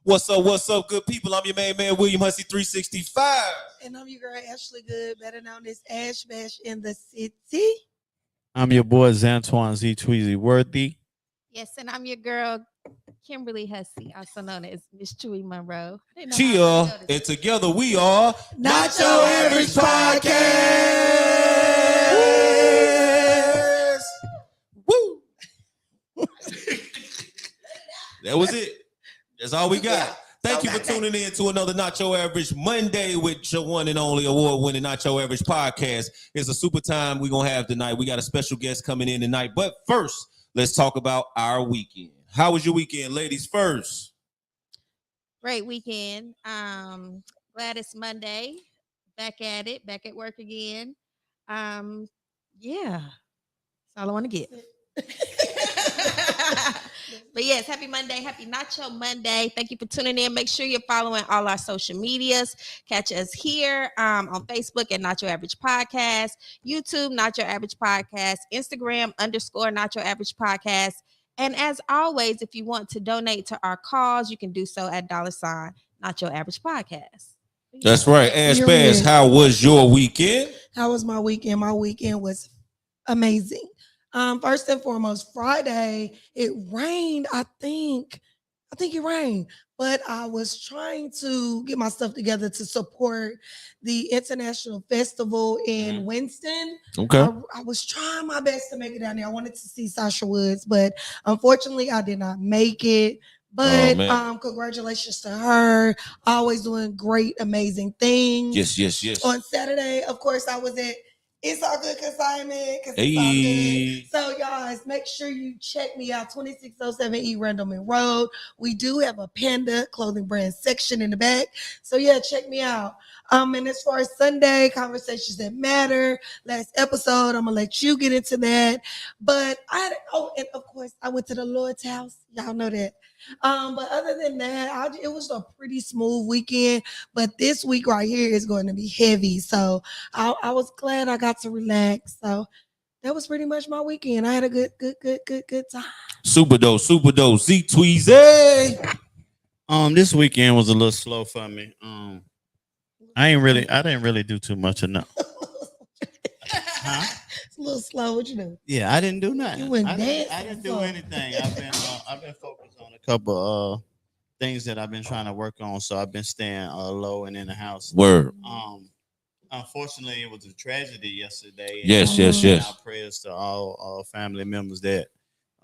What's up, good people? I'm your main man, William Hussey 365. And I'm your girl, Ashley Good, better known as Ash Bash in the city. I'm your boy, Zantuan Z Tweezy Worthy. Yes, and I'm your girl, Kimberly Hussey, also known as Miss Chewy Monroe. Chia, and together we are Not Your Average Podcast. Woo! That was it. That's all we got. Thank you for tuning in to another Not Your Average Monday with your one and only award-winning Not Your Average Podcast. It's a super time we're going to have tonight. We got a special guest coming in tonight. But first, let's talk about our weekend. How was your weekend, ladies, first? Great weekend. Glad it's Monday. Back at it. Back at work again. Yeah. That's all I want to get. But yes, happy Monday. Happy Nacho Monday. Thank you for tuning in. Make sure you're following all our social medias. Catch us here on Facebook at Not Your Average Podcast, YouTube, Not Your Average Podcast, Instagram _ Not Your Average Podcast. And as always, if you want to donate to our cause, you can do so at $, Not Your Average Podcast. That's right. Ash Bass, how was your weekend? How was my weekend? My weekend was amazing. First and foremost, Friday, it rained. I think it rained, but I was trying to get my stuff together to support the international festival in Winston. Okay. I was trying my best to make it down there. I wanted to see Sasha Woods, but unfortunately I did not make it. But congratulations to her. Always doing great, amazing things. Yes. On Saturday, of course, I was at It's All Good Consignment. It's all good. So, guys, make sure you check me out, 2607 E. Randleman Road. We do have a Panda clothing brand section in the back. So, yeah, check me out. And as far as Sunday, Conversations That Matter, last episode, I'm going to let you get into that. But and of course, I went to the Lord's house. Y'all know that. But other than that, it was a pretty smooth weekend. But this week right here is going to be heavy. So I was glad I got to relax. So that was pretty much my weekend. I had a good time. Super dope. Z Tweezy. This weekend was a little slow for me. I didn't really do too much of nothing. It's a little slow. What you do? Yeah, I didn't do nothing. You went I didn't do anything. I've been focused on a couple things that I've been trying to work on. So I've been staying low and in the house. Word. Unfortunately, it was a tragedy yesterday. Yes. Our prayers to all family members that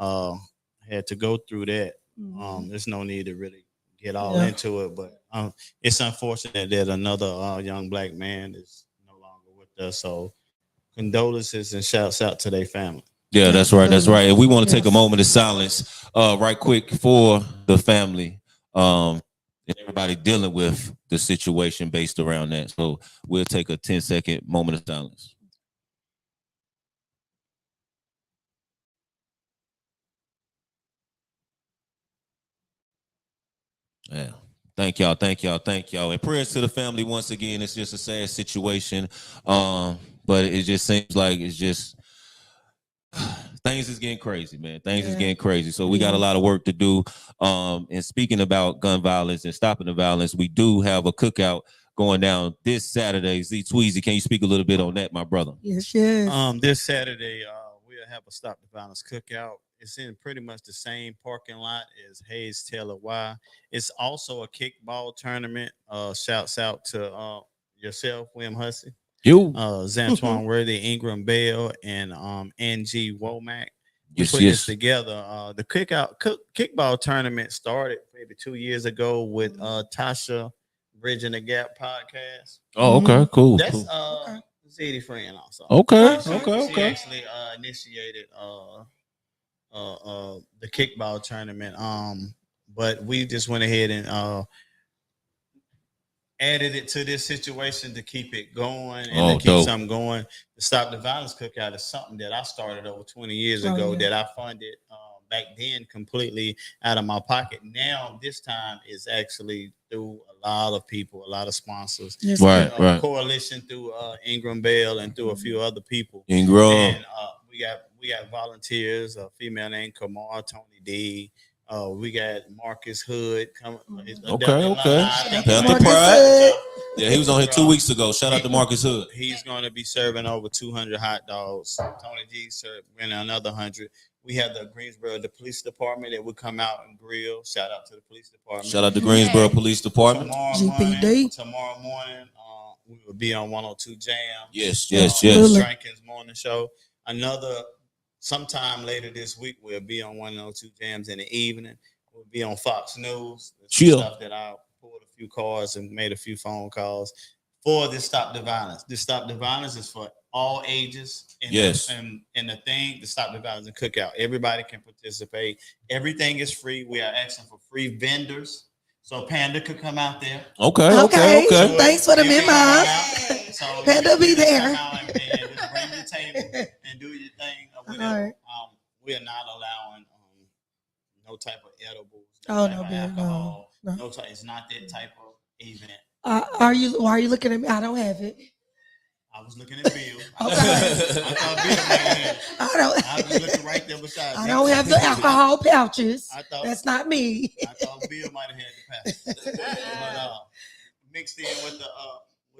had to go through that. There's no need to really get all into it, but it's unfortunate that another young black man is no longer with us. So condolences and shouts out to their family. Yeah, that's right. And we want to take a moment of silence right quick for the family and everybody dealing with the situation based around that. So we'll take a 10-second moment of silence. Yeah. Thank y'all. And prayers to the family once again. It's just a sad situation. But it just seems like things is getting crazy, man. Things is getting crazy. So we got a lot of work to do. And speaking about gun violence and stopping the violence, we do have a cookout going down this Saturday. Z Tweezy, can you speak a little bit on that, my brother? Yes. This Saturday, we'll have a Stop the Violence cookout. It's in pretty much the same parking lot as Hayes Taylor Y. It's also a kickball tournament. Shouts out to yourself, William Hussey. You, Zantuan Worthy, Ingram Bell, and NG Womack. We put this together. The kickball tournament started maybe 2 years ago with Tasha Bridging the Gap podcast. Oh, okay, cool. That's Zitty friend also. Okay. She actually initiated the kickball tournament. But we just went ahead and added it to this situation to keep it going and to keep something going. The Stop the Violence cookout is something that I started over 20 years ago that I funded back then completely out of my pocket. Now, this time is actually through a lot of people, a lot of sponsors. Right. Coalition through Ingram Bell and through a few other people. Ingram. And we got volunteers, a female named Kamar, Tony D, We got Marcus Hood coming. Okay. Panther Marcus Pride. Hood. Yeah, he was on here 2 weeks ago. Shout out to Marcus Hood. He's going to be serving over 200 hot dogs. Tony G serving another 100. We have the Greensboro, the police department that would come out and grill. Shout out to the police department. Shout out to Greensboro Police Department. Tomorrow morning, we will be on 102 Jam. Yes. Jenkins morning show. Sometime later this week, we'll be on 102 Jams in the evening. We'll be on Fox News. Chill. Stuff that I pulled a few cards and made a few phone calls for this Stop the Violence. This Stop the Violence is for all ages. And the thing, the Stop the Violence and Cookout. Everybody can participate. Everything is free. We are asking for free vendors. So Panda could come out there. Okay. Thanks for the memo. So Panda be there. Come out and just bring your table and do your thing. Or whatever. We are not allowing no type of edibles. No. No type. It's not that type of event. Why are you looking at me? I don't have it. I was looking at Bill. Okay. I thought Bill might have. I was looking right there beside. I don't have the alcohol pouches. That's not me. I thought Bill might have had the pouch, but mixed in with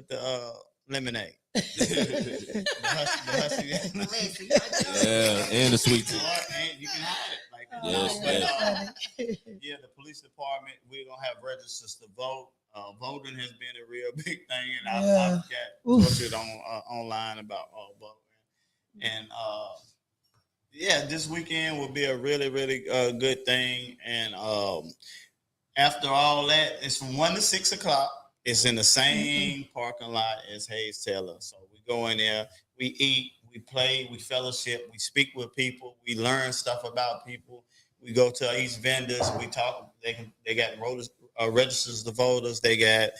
the lemonade. The husky. Yeah, and the sweet tea. And you can hide it. Yeah, the police department, we're gonna have registers to vote. Voting has been a real big thing, and I've got posted online about voting. And this weekend will be a really, really good thing. And after all that, it's from 1 to 6 o'clock. It's in the same parking lot as Hayes Taylor. So we go in there, we eat, we play, we fellowship, we speak with people, we learn stuff about people. We go to each vendors, we talk. They got registers to voters. They got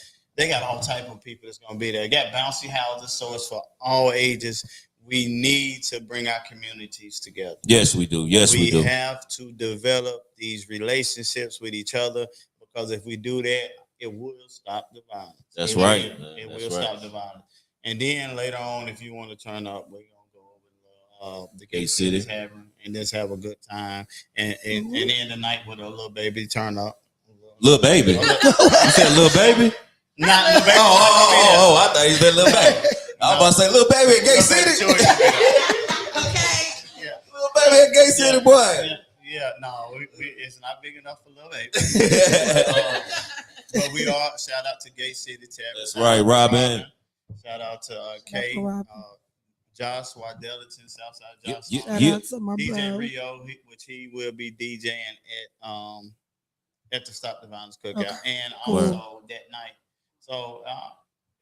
all type of people that's gonna be there. They got bouncy houses, so it's for all ages. We need to bring our communities together. Yes, we do. We do. We have to develop these relationships with each other, because if we do that, it will stop the violence. That's right. It will stop the violence. And then later on, if you want to turn up, we're gonna go over the Gate City Tavern and just have a good time. And end the night with a little baby turn up. Little baby. You said little baby? Not little baby. Oh, I thought you said little baby. I was about to say little baby at Gate City. Okay. Yeah. Little baby at Gate City, boy. Yeah, no, it's not big enough for little baby. But we are, shout out to Gate City Tavern. That's right, Robin. Shout out to Kay, Josh Wadellington, Southside Josh. Shout out to my DJ bro. Rio, which he will be DJing at the Stop the Violence Cookout, and also that night. So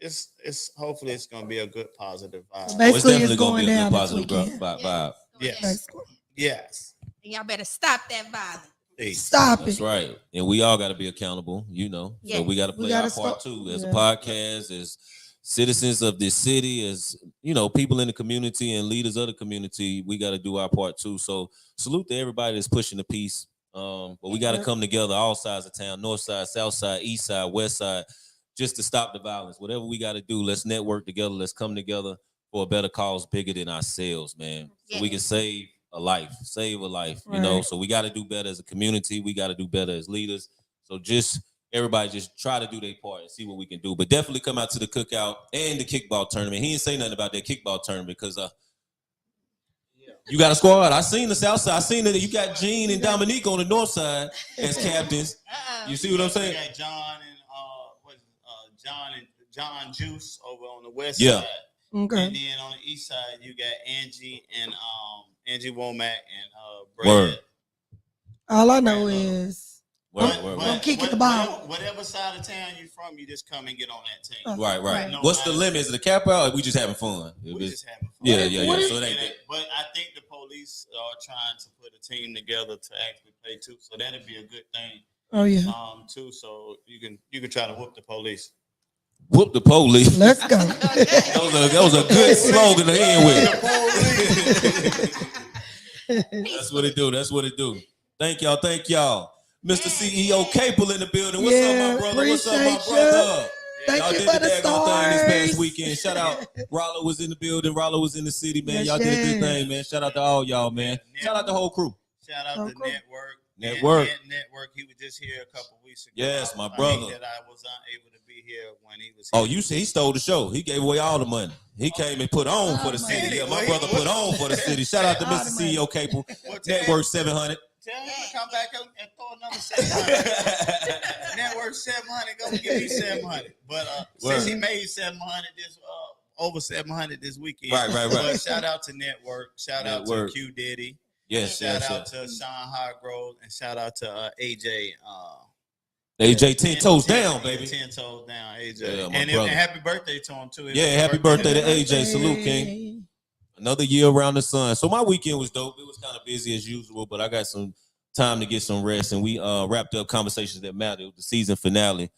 it's hopefully it's gonna be a good positive vibe. Basically, it's it's definitely going gonna be a down good this positive weekend. vibe. Yes. And y'all better stop that violence. Stop That's it. right. And we all got to be accountable, So we got to play our part too, as a podcast, as citizens of this city, as people in the community and leaders of the community. We got to do our part too. So salute to everybody that's pushing the peace. But we got to come together, all sides of town, north side, south side, east side, west side, just to stop the violence. Whatever we got to do, let's network together. Let's come together for a better cause bigger than ourselves, man. So we can save a life, Right. So we got to do better as a community. We got to do better as leaders. So everybody just try to do their part and see what we can do. But definitely come out to the cookout and the kickball tournament. He didn't say nothing about that kickball tournament because you got a squad. I seen the south side. I seen that you got Gene and Dominique on the north side as captains. You see what I'm saying? We got John Juice over on the west side. Okay. And then on the east side, you got Angie and Angie Womack and Brad. Word. All I know is Word. Kicking the ball. Whatever side of town you're from, you just come and get on that team. Right. No What's the matter. limit? Is it a cap out? Or we just having fun? We just having fun. Yeah. So it ain't that. But I think the police are trying to put a team together to actually play too. So that'd be a good thing. Oh yeah. Too. So you can try to whoop the police. Whoop the police. Let's go. That was a good slogan to end with. That's what it do. Thank y'all. Mr. CEO Capel in the building. What's up, my brother? What's up, my brother? Thank Y'all you did for the the daggone thing this past stars. weekend. Shout out. Rollo was in the building. Rollo was in the city, man. Yes, Y'all did a good yes. thing, man. Shout out to all y'all, man. Shout out the whole crew. Shout out to Okay. Network. Network. He was just here a couple weeks ago. Yes, my brother. That I was unable to be here when he was. Oh, you see, he stole the show. He gave away all the money. He came and put on for the city. Yeah, my brother put on for the city. Shout out to Mr. CEO Capel. Network 700. Tell him to come back and throw another 700. Network 700. Go give me 700. But since he made 700 this over 700 this weekend. Right. But shout out to Network. Shout out to Q Diddy. Yes. Shout out to Sean Hargrove and shout out to AJ. AJ 10 toes down, baby. 10 toes down, AJ. Yeah, and happy birthday to him too. Yeah, happy birthday to AJ. Salute, King. Another year around the sun. So my weekend was dope. It was kind of busy as usual, but I got some time to get some rest, and we wrapped up Conversations That Matter. It was the season finale.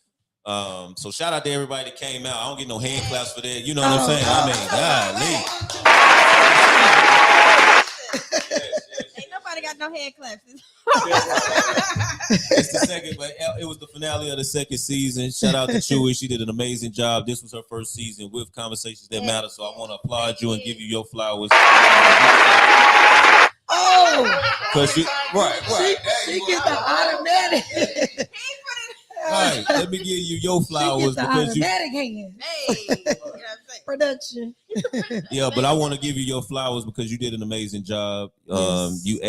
So shout out to everybody that came out. I don't get no hand claps for that. You know what I'm saying? I mean, Ain't nobody got no hand claps. it's the second, but it was the finale of the second season. Shout out to Chewy. She did an amazing job. This was her first season with Conversations That Matter. So I want to applaud you and give you your flowers. Because she gets the automatic. Right, let me give you your flowers because automatic hand. Production. Yeah, but I want to give you your flowers because you did an amazing job. You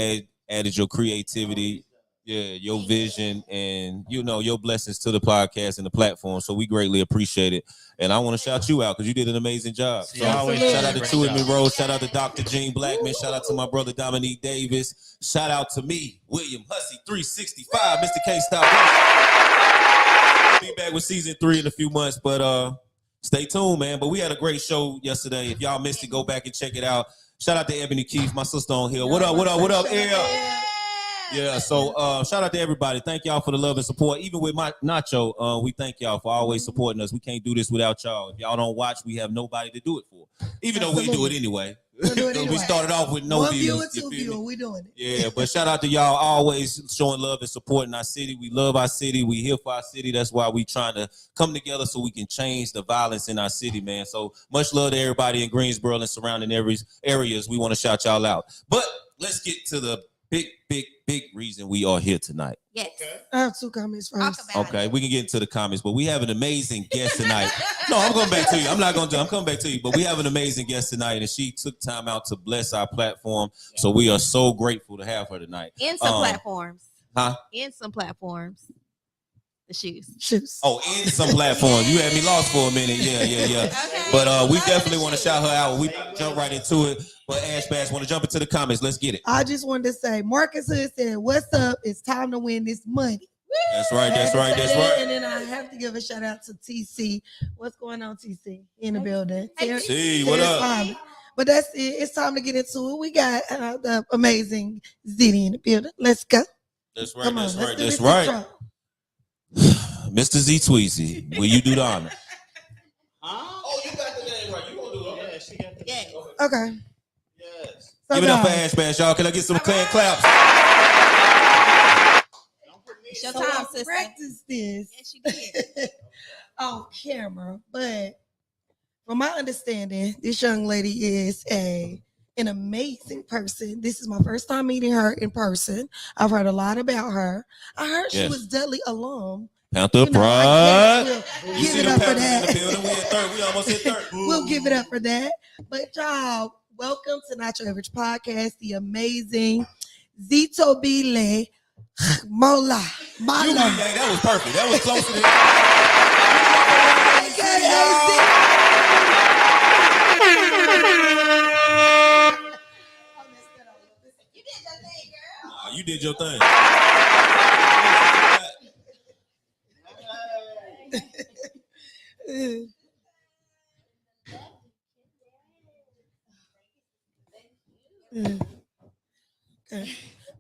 added your creativity, your vision, and your blessings to the podcast and the platform. So we greatly appreciate it. And I want to shout you out because you did an amazing job. So shout out to Chewy Monroe. Shout out to Dr. Gene Blackman. Shout out to my brother Dominique Davis. Shout out to me, William Hussey 365, Mr. K-Stop. We'll be back with season 3 in a few months, but stay tuned, man. But we had a great show yesterday. If y'all missed it, go back and check it out. Shout out to Ebony Keefe, my sister on here. What up, Elle? Yeah, so shout out to everybody. Thank y'all for the love and support. Even with my Nacho, we thank y'all for always supporting us. We can't do this without y'all. If y'all don't watch, we have nobody to do it for. Even though we do it anyway. We started off with no views. 2 views, we doing it. Yeah, but shout out to y'all always showing love and supporting our city. We love our city. We here for our city. That's why we trying to come together so we can change the violence in our city, man. So much love to everybody in Greensboro and surrounding areas. We want to shout y'all out. But let's get to the big reason we are here tonight. Yes. Okay. I have 2 comments first. Okay, we can get into the comments, but we have an amazing guest tonight. No, I'm going back to you. I'm coming back to you, but we have an amazing guest tonight, and she took time out to bless our platform. So we are so grateful to have her tonight. In some platforms. Huh? In some platforms. The shoes. Oh, in some platforms. You had me lost for a minute. Yeah. Okay. But we definitely want to shout her out. We jump right into it. But Ash Bass want to jump into the comments. Let's get it. I just wanted to say, Marcus Hood said, "What's up? It's time to win this money." That's right. And then I have to give a shout out to TC. What's going on, TC? In the building. T, what up? But that's it. It's time to get into it. We got the amazing Zitty in the building. Let's go. That's right. Mr. Z Tweezy, will you do the honor? Huh? Oh, you got the name right. You gonna do it? Yeah, she got the name. Okay. Yes. So give it up for Ash Bash, y'all. Can I get some clan claps? It's your time, sister. Practice this. Yes, you did. On camera, but from my understanding, this young lady is an amazing person. This is my first time meeting her in person. I've heard a lot about her. I heard she was Dudley alum. Panther Pride. We'll give it up for that. We almost hit third. We'll give it up for that. But y'all, welcome to Not Your Average Podcast, the amazing Zithobile Mola. That was perfect. That was close to the You did your thing.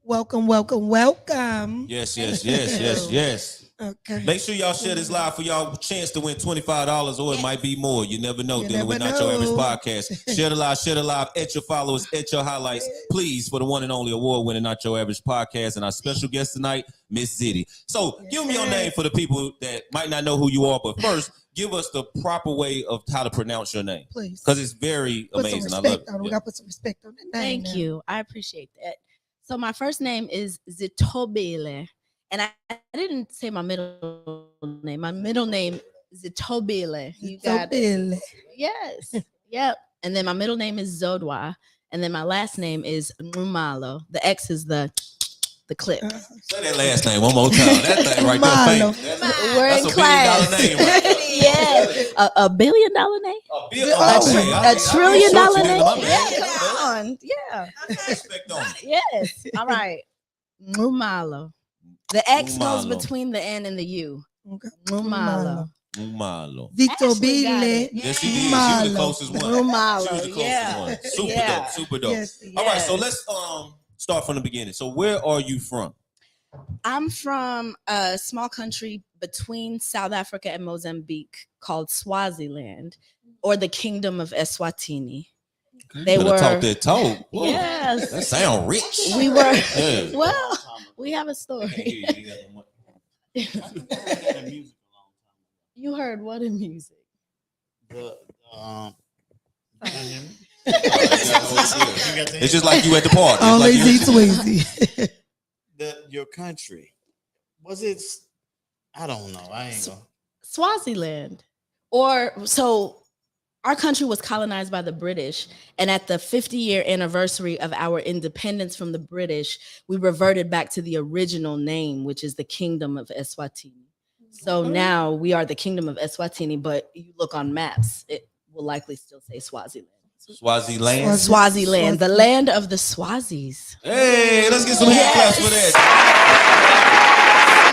Welcome. Yes. Okay. Make sure y'all share this live for y'all chance to win $25 or it might be more. You never know. Dealing with Not Your Average Podcast. Share the live, at your followers, at your highlights. Please, for the one and only award-winning Not Your Average Podcast and our special guest tonight, Miss Zitty. So give me your name for the people that might not know who you are, but first, give us the proper way of how to pronounce your name. Please. Because it's very amazing. I love it. We got to put some respect on the name. Thank you. I appreciate that. So my first name is Zithobile, and I didn't say my middle name. My middle name Zithobile. You got it. Yes. Yep. And then my middle name is Zodwa, and then my last name is Nxumalo. The X is the clip. Say that last name one more time. That thing right there, fake. We're That's in $1 class. billion name. Right? Yes, $1 billion name. $1 trillion dollar name. Yeah, Yeah, come on. Yeah. respect on it. Yes. All right. Nxumalo. The X goes Nxumalo. between the N and the U. Okay. Nxumalo. Nxumalo. Zithobile. Yes, he did. She was the closest one. She was Nxumalo. the closest Yeah. one. Super Yeah. dope. Super dope. Yes, All right, so let's start from the beginning. So where are you from? I'm from a small country between South Africa and Mozambique called Swaziland, or the Kingdom of Eswatini. They were talk that talk. Whoa. Yes. That sound rich. We were Yeah. well. We have a story. You heard what in music? It's just like you at the party. Only It's like Z Tweezy. Your country, was it? I don't know. I ain't gonna. Swaziland. Or so our country was colonized by the British, and at the 50-year anniversary of our independence from the British, we reverted back to the original name, which is the Kingdom of Eswatini. So now we are the Kingdom of Eswatini, but you look on maps, it will likely still say Swaziland. Swaziland. Swaziland, the land of the Swazis. Hey, let's get some hand claps for that.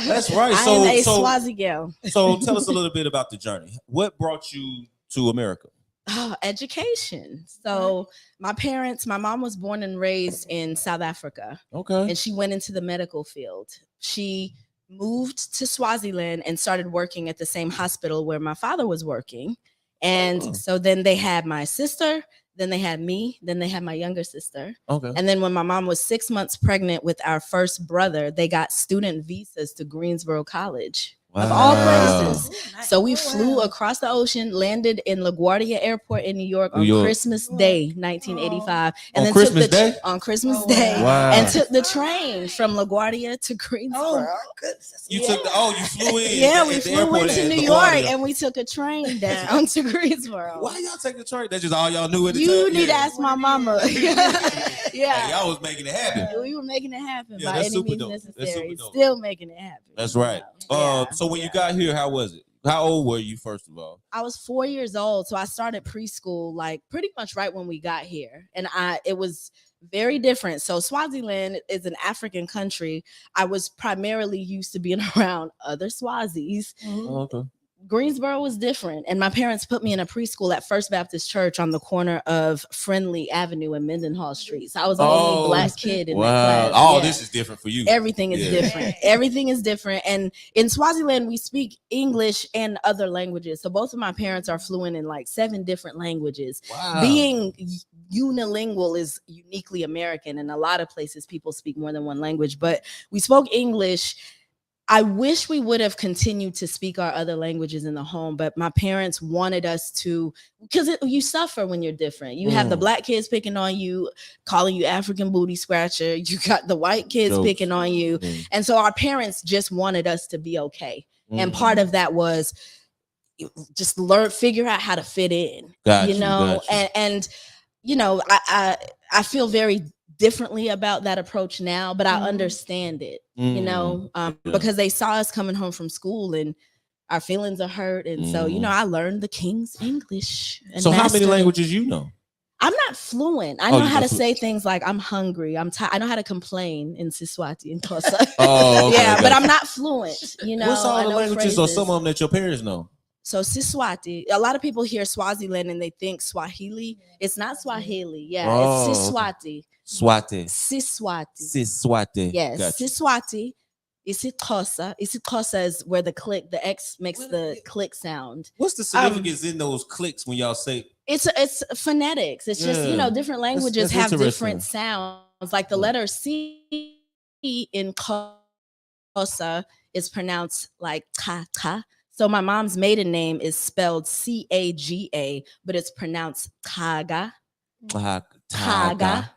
That's right. I am a Swazi girl. So tell us a little bit about the journey. What brought you to America? Oh, education. So my mom was born and raised in South Africa. Okay. And she went into the medical field. She moved to Swaziland and started working at the same hospital where my father was working. And so then they had my sister, then they had me, then they had my younger sister. Okay. And then when my mom was 6 months pregnant with our first brother, they got student visas to Greensboro College. Of all places. So we flew across the ocean, landed in LaGuardia Airport in New York on Christmas Day, 1985. And then Christmas Day? On Christmas Day. And took the train from LaGuardia to Greensboro. You flew in. Yeah, we flew into New York and we took a train down to Greensboro. Why y'all take the train? That's just all y'all knew at the time? You need to ask my mama. Yeah. Hey, y'all was making it happen. We were making it happen Yeah, by that's any super means dope. necessary. Still making it happen. That's right. So when you got here, how was it? How old were you, first of all? I was 4 years old. So I started preschool like pretty much right when we got here. And it was very different. So Swaziland is an African country. I was primarily used to being around other Swazis. Oh, okay. Greensboro was different. And my parents put me in a preschool at First Baptist Church on the corner of Friendly Avenue and Mendenhall Street. So I was the only Black kid in that class. This is different for you. Everything is different. Everything is different. And in Swaziland, we speak English and other languages. So both of my parents are fluent in like 7 different languages. Wow. Being unilingual is uniquely American. In a lot of places, people speak more than one language. But we spoke English. I wish we would have continued to speak our other languages in the home, but my parents wanted us to, because you suffer when you're different. You have the Black kids picking on you, calling you African booty scratcher. You got the white kids picking on you. And so our parents just wanted us to be okay. And part of that was just figure out how to fit in, and I feel very differently about that approach now, but I understand it, because they saw us coming home from school and our feelings are hurt. And so, I learned the King's English. And so how many languages you know? I'm not fluent. I know how to say things like I'm hungry. I'm tired. I know how to complain in Siswati and Xhosa. But I'm not fluent. What's all the languages or some of them that your parents know? So Siswati, a lot of people hear Swaziland and they think Swahili. It's not Swahili. Yeah, it's Siswati. Siswati. Yes, gotcha. Siswati. Isixhosa. Isixhosa is where the X makes the click sound. What's the significance in those clicks when y'all say? It's phonetics. It's just, different languages have different sounds. Like the letter C in Xhosa is pronounced like ka. So my mom's maiden name is spelled Caga, but it's pronounced Taga. Kaga.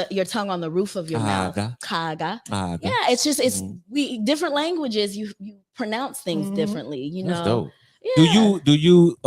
Your tongue on the roof of your mouth. Kaga. Yeah, it's just we different languages. You pronounce things differently. You That's know. dope. Yeah. Do you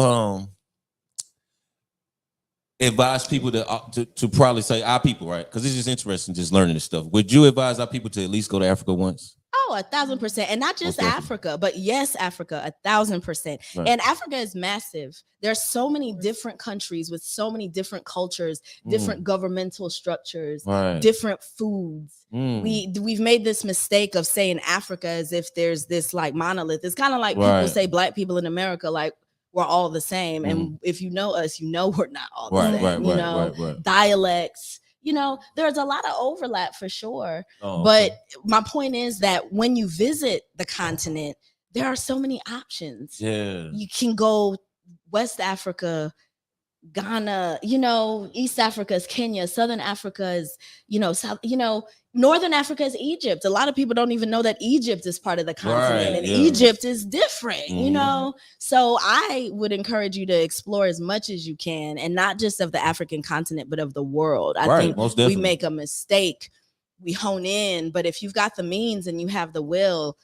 advise people to probably say our people, right? Because it's just interesting just learning this stuff. Would you advise our people to at least go to Africa once? Oh, 1,000%. And not just Africa, but yes, Africa, 1,000%. Right. And Africa is massive. There's so many different countries with so many different cultures, different governmental structures, different foods. We've made this mistake of saying Africa as if there's this like monolith. It's kind of like people say black people in America, like we're all the same. And if you know us, you know we're not all the same. You know, dialects. You know, there's a lot of overlap for sure. But my point is that when you visit the continent, there are so many options. Yeah. You can go West Africa, Ghana, you know, East Africa is Kenya, Southern Africa is, you know, South, you know, Northern Africa is Egypt. A lot of people don't even know that Egypt is part of the continent, and Egypt is different, you know? So I would encourage you to explore as much as you can, and not just of the African continent, but of the world. I think we make a mistake. We hone in, but if you've got the means and you have the will,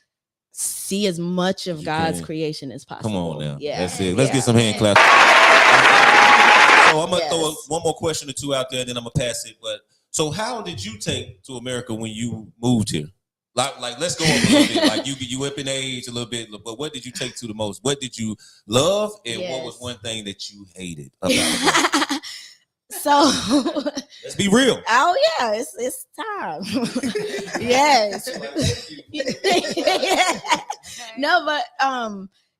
see as much of God's creation as possible. Come on now. Yeah. That's it. Let's get some hand claps. So I'm going to throw one more question or two out there, and then I'm going to pass it. But so how did you take to America when you moved here? Like let's go up a little bit. Like you up in age a little bit, but what did you take to the most? What did you love, and what was one thing that you hated about it? So let's be real. Oh yeah, it's time. Yes. No, but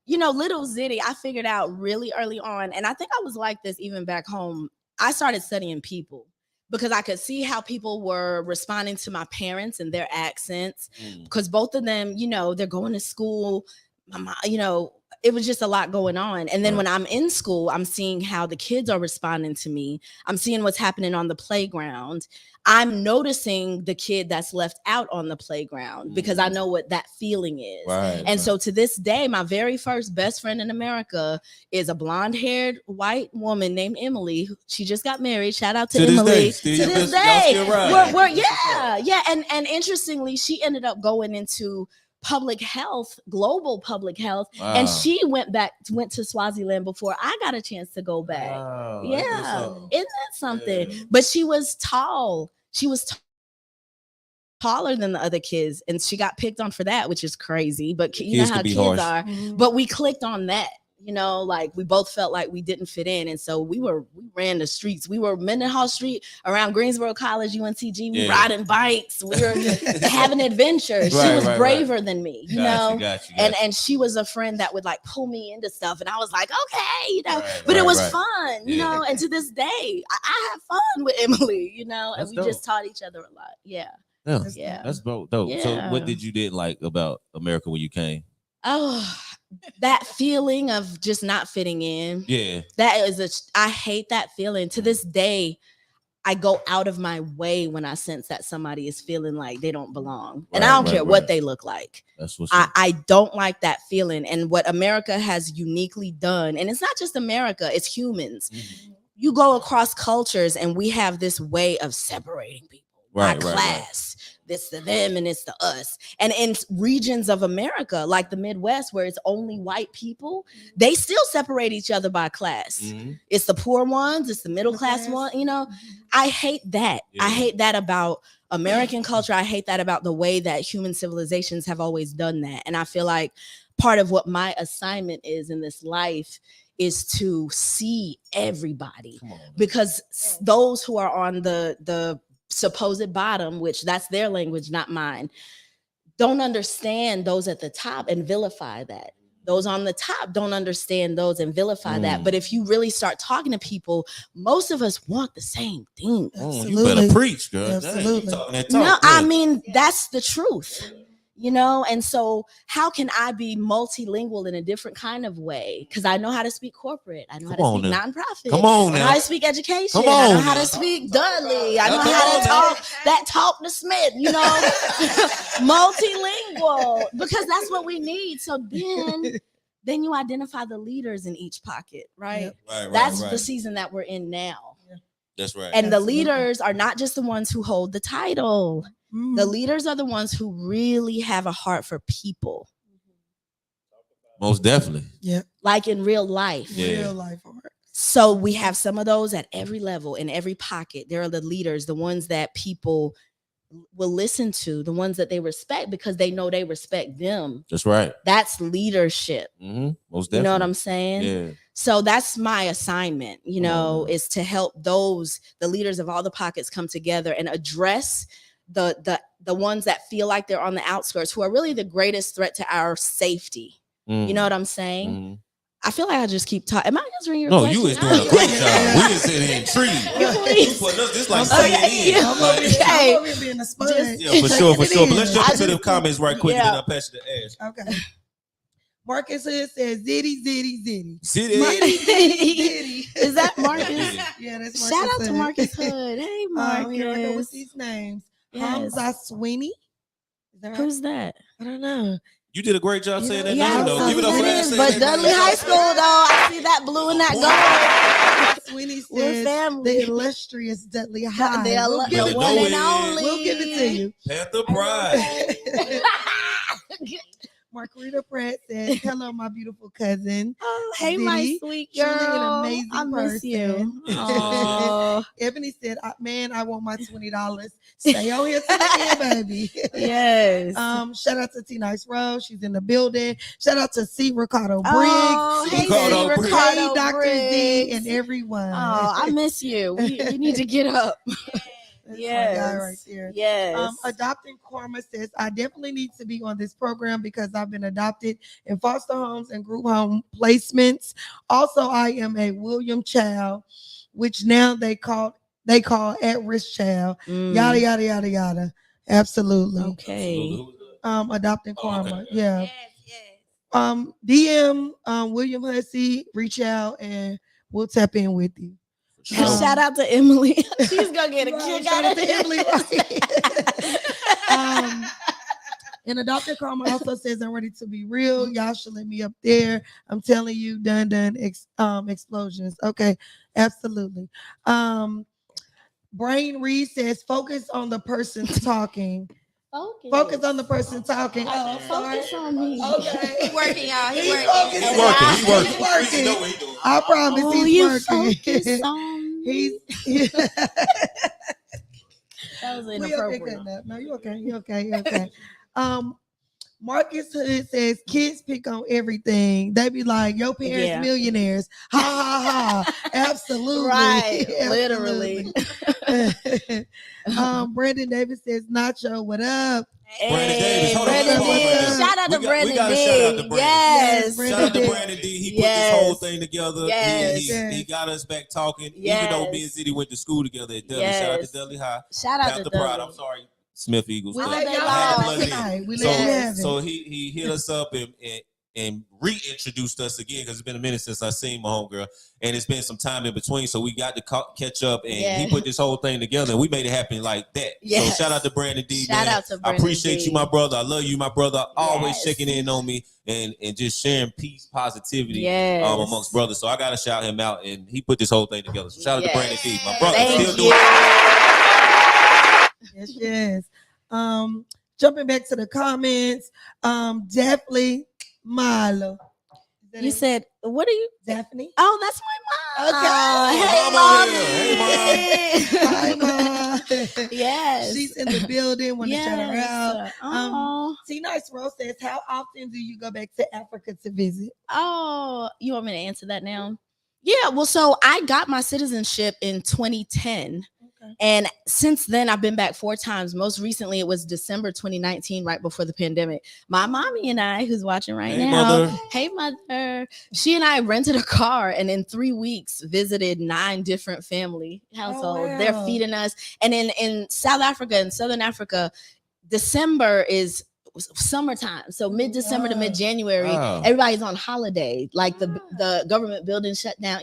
you know, little Zitty, I figured out really early on, and I think I was like this even back home. I started studying people because I could see how people were responding to my parents and their accents, because both of them, you know, they're going to school. My mom, you know, it was just a lot going on. And then when I'm in school, I'm seeing how the kids are responding to me. I'm seeing what's happening on the playground. I'm noticing the kid that's left out on the playground because I know what that feeling is. And so to this day, my very first best friend in America is a blonde-haired white woman named Emily. She just got married. Shout out to Emily. To this day. And interestingly, she ended up going into public health, global public health. And she went to Swaziland before I got a chance to go back. Isn't that something? But she was tall. She was taller than the other kids, and she got picked on for that, which is crazy. But you know how kids are. But we clicked on that. You know, like we both felt like we didn't fit in. And so we ran the streets. We were Mendenhall Street around Greensboro College, UNCG. We riding bikes. We were having adventures. She was braver than me, you know? And she was a friend that would like pull me into stuff. And I was like, okay, you know, but it was fun, you know? And to this day, I have fun with Emily, you know? And we just taught each other a lot. Yeah. That's dope. Yeah. So what did you didn't like about America when you came? Oh, that feeling of just not fitting in. Yeah. I hate that feeling. To this day, I go out of my way when I sense that somebody is feeling like they don't belong. And I don't care what they look like. That's what's I don't like that feeling. And what America has uniquely done, and it's not just America, it's humans. You go across cultures and we have this way of separating people by class. This to them and it's to us. And in regions of America, like the Midwest, where it's only white people, they still separate each other by class. It's the poor ones, it's the middle class one, you know. I hate that. I hate that about American culture. I hate that about the way that human civilizations have always done that. And I feel like part of what my assignment is in this life is to see everybody, because those who are on the supposed bottom, which that's their language, not mine, don't understand those at the top and vilify that. Those on the top don't understand those and vilify that. But if you really start talking to people, most of us want the same thing. You better preach, girl. Absolutely. No, I mean, that's the truth. You know, and so how can I be multilingual in a different kind of way? Because I know how to speak corporate. I know how to speak nonprofit. Come on now. I know how to speak education. I know how to speak Dudley. I know how to talk to Smith, you know, multilingual, because that's what we need. So then you identify the leaders in each pocket, right? That's the season that we're in now. That's right. And the Absolutely. leaders are not just the ones who hold the title. Mm. The leaders are the ones who really have a heart for people. Most definitely. Yeah. Like in real life. Yeah. Real life art. So we have some of those at every level, in every pocket. There are the leaders, the ones that people will listen to, the ones that they respect because they know they respect them. That's right. That's leadership. Most definitely. You know what I'm saying? Yeah. So that's my assignment, you know, is to help the leaders of all the pockets come together and address the ones that feel like they're on the outskirts, who are really the greatest threat to our safety. You know what I'm saying? I feel like I just keep talking. Am I answering your question? No, you is doing a great job. We is sitting here intrigued. You putting us this like CNN. I'm over here being a sponge. Yeah, for sure. But let's jump into the comments right quick, and then I'll pass you the Ash. Okay. Marcus Hood says Zitty. Zitty. Zitty. Is that Marcus? Yeah, that's Marcus. Shout out to Marcus Hood. Hey, Marcus. Here I go with these names. Yes. Hamza Sweeney. Is that right? Who's that? I don't know. You did a great job saying that Yeah, name, though. Give it up for that. Say but that Dudley name. High School, though, I see that blue and that gold. Sweeney We're says family. the illustrious Dudley High. The give it one to and it. only. We'll give it to you. Panther Pride. Margarita Pratt says, hello, my beautiful cousin. Oh, hey, my Zitty. sweet Truly an girl. amazing I miss you. person. Oh, Ebony said, man, I want my $20. Stay on here to the end, baby. yes. Shout out to T Nice Rose. She's in the building. Shout out to C. Ricardo Briggs. Oh, hey, Ricardo Briggs. Hey, Dr. Z Briggs. and everyone. Oh, I miss you. We need to get up. That's Yes. my guy right there. Yes. Adopting Karma says, I definitely need to be on this program because I've been adopted in foster homes and group home placements. Also, I am a William child, which now they call at-risk child. Yada, yada, yada, yada. Absolutely. Okay. Adopting Karma. okay. Yeah. Yes. DM William Hussey, reach out and we'll tap in with you. Sure. Shout out to Emily. She's gonna get a Right, kick shout out out of to Emily. Right. And Adopted Karma also says, I'm ready to be real. Y'all should let me up there. I'm telling you, done explosions. Okay, absolutely. Brain Reed says, focus on the person talking. Focus on the person talking. Oh, sorry. Focus on me. Okay. He working, y'all. He He's working. He working. He working. He's working. You know what he doing. I promise Oh, he's you working. focus on me. He's That was We okay, inappropriate. good. No, you okay. You okay. You okay. Marcus Hood says kids pick on everything. They be like, your parents Yeah. millionaires. Ha ha ha. Absolutely. Right. Absolutely. Literally. Brandon Davis says, Nacho, what up? Brandon Davis. Hold on, Brandon hold on, D. Brandon. Shout out to We Brandon gotta D. shout out to Brandon. Yes. Yes, Shout out to Brandon. Brandon D. He put Yes. this whole thing together. Yes. He got us back talking. Yes. Even though me and Zitty went to school together at Dudley. Shout out to Yes. Dudley High. Shout out Panther to Pride. Dudley. I'm sorry, Smith Eagles. We but let they y'all I had to have plug it it in. tonight. We So, let you have it. so he hit us up and reintroduced us again because it's been a minute since I seen my homegirl, and it's been some time in between, so we got to catch up, and Yeah. he put this whole thing together, and we made it happen like that. Yes. So shout out to Brandon D. Shout man. out to I Brandon appreciate D. you, my brother. I love you, my brother. Always Yes. checking in on me and just sharing peace, positivity Yes. amongst brothers. So I gotta shout him out, and he put this whole thing together. So shout out Yes. to Brandon D. My brother Thank still you. doing it. Yes. Jumping back to the comments, definitely Milo. Is that You it? said, what are you? Daphne? Oh, that's my mom. Okay. Hey, Mama here. Hi, mommy. Mom. Yes. She's in the building. Want to shout her out. Oh, T Nice Rose says, how often do you go back to Africa to visit? you want me to answer that now? Yeah, well, so I got my citizenship in 2010. Okay. And since then, I've been back 4 times. Most recently, it was December 2019, right before the pandemic. My mommy and I, who's watching right Hey, now, mother. hey, mother, she and I rented a car and in 3 weeks visited 9 different family households. wow. They're feeding us. And in South Africa and Southern Africa, December is summertime, so mid-December to Wow. mid-January, Wow. everybody's on holiday, like the government building shut down,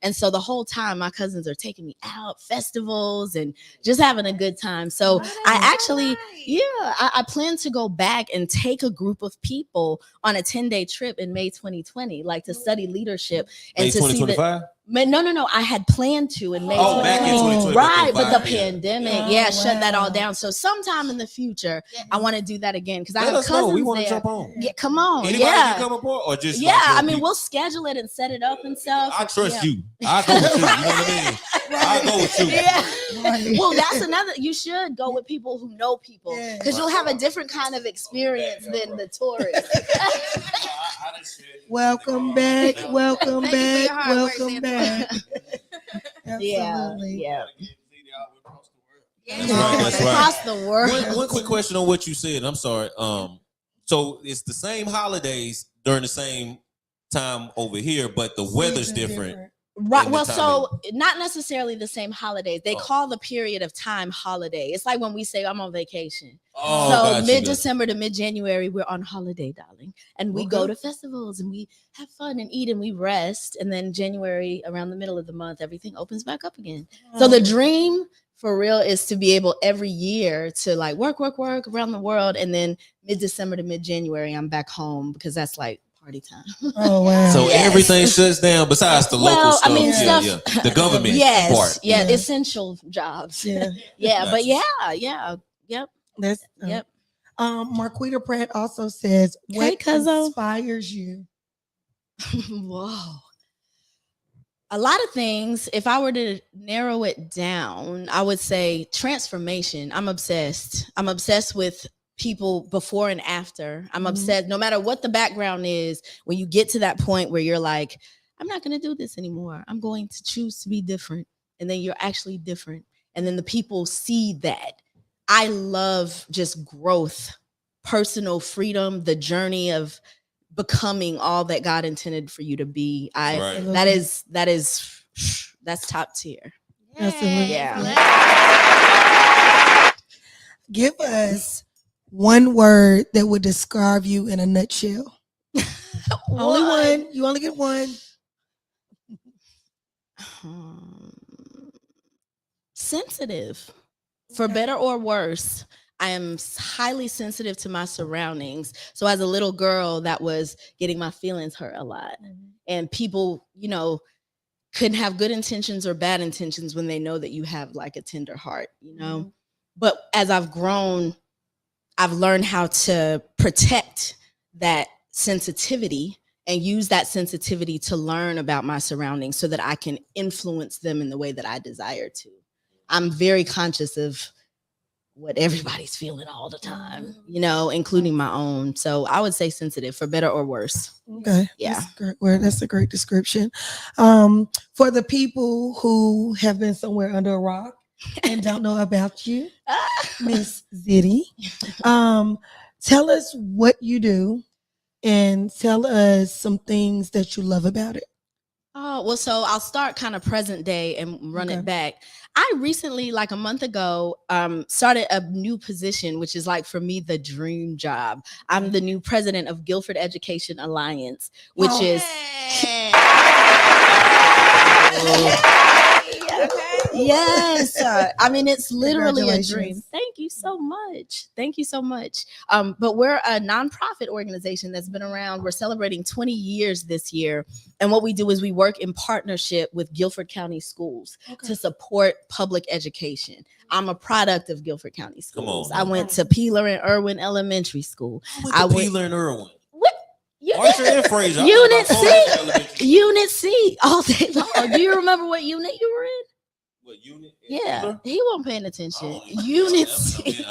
and so the whole time my cousins are taking me out, festivals, and just having a good time. So I actually I plan to go back and take a group of people on a 10-day trip in May 2020, like to study leadership and May to see 2025. No. I had planned to in May. Back in 2020. Right, but the pandemic, shut that all wow. down. So sometime in the future, I want to do that again because I Let have us know. cousins We want to there. jump on. Yeah, come on. Anybody can come aboard or just like, I mean, people? we'll schedule it and set it up and stuff. I trust you. I go with you. You know what I mean? I go with you. Yeah. Well, that's another. You should go with people who know people because you'll have a different kind of experience than the tourists. Welcome back. Welcome Thank you for back. your hard work, Welcome back. Yeah. Absolutely. That's right. Across the world. One quick question on what you said. I'm sorry. So it's the same holidays during the same time over here, but the weather's different. Right. in Well, the so not necessarily the same holidays. They call the period of time holiday. It's like when we say I'm on vacation. Oh, So gotcha, mid-December to mid-January, we're on holiday, darling. And we go to festivals and we have fun and eat and we rest. And then January, around the middle of the month, everything opens back up again. So the dream for real is to be able every year to like work around the world. And then mid-December to mid-January, I'm back home because that's like party time. Oh wow. So everything shuts down besides the local stuff. I mean, The government part. Yeah, essential jobs. Yeah. Yeah, but That's yep. Marquita Pratt also says, what Hey, cuzzo. inspires you? Whoa. A lot of things. If I were to narrow it down, I would say transformation. I'm obsessed. I'm obsessed with people before and after. I'm obsessed. No matter what the background is, when you get to that point where you're like, I'm not going to do this anymore. I'm going to choose to be different. And then you're actually different. And then the people see that. I love just growth, personal freedom, the journey of becoming all that God intended for you to be. That's top tier. Absolutely. Yeah. Give us one word that would describe you in a nutshell. Only one. You only get one. Sensitive. For better or worse, I am highly sensitive to my surroundings. So as a little girl, that was getting my feelings hurt a lot. And people, couldn't have good intentions or bad intentions when they know that you have like a tender heart, But as I've grown, I've learned how to protect that sensitivity and use that sensitivity to learn about my surroundings so that I can influence them in the way that I desire to. I'm very conscious of what everybody's feeling all the time, including my own. So I would say sensitive, for better or worse. Okay. Yeah. That's a great word. That's a great description. For the people who have been somewhere under a rock and don't know about you, Miss Zitty, tell us what you do and tell us some things that you love about it. Oh, well, so I'll start kind of present day and run it back. I recently, like a month ago, started a new position, which is like for me, the dream job. I'm the new president of Guilford Education Alliance, which is... Yes. I mean, it's literally a dream. Thank you so much. But we're a nonprofit organization that's been around. We're celebrating 20 years this year. And what we do is we work in partnership with Guilford County Schools to support public education. I'm a product of Guilford County Schools. I went to Peeler and Irwin Elementary School. I went to Peeler and Irwin. Unit C all day long. Do you remember what unit you were in? What unit? Yeah, he wasn't paying attention. Unit C.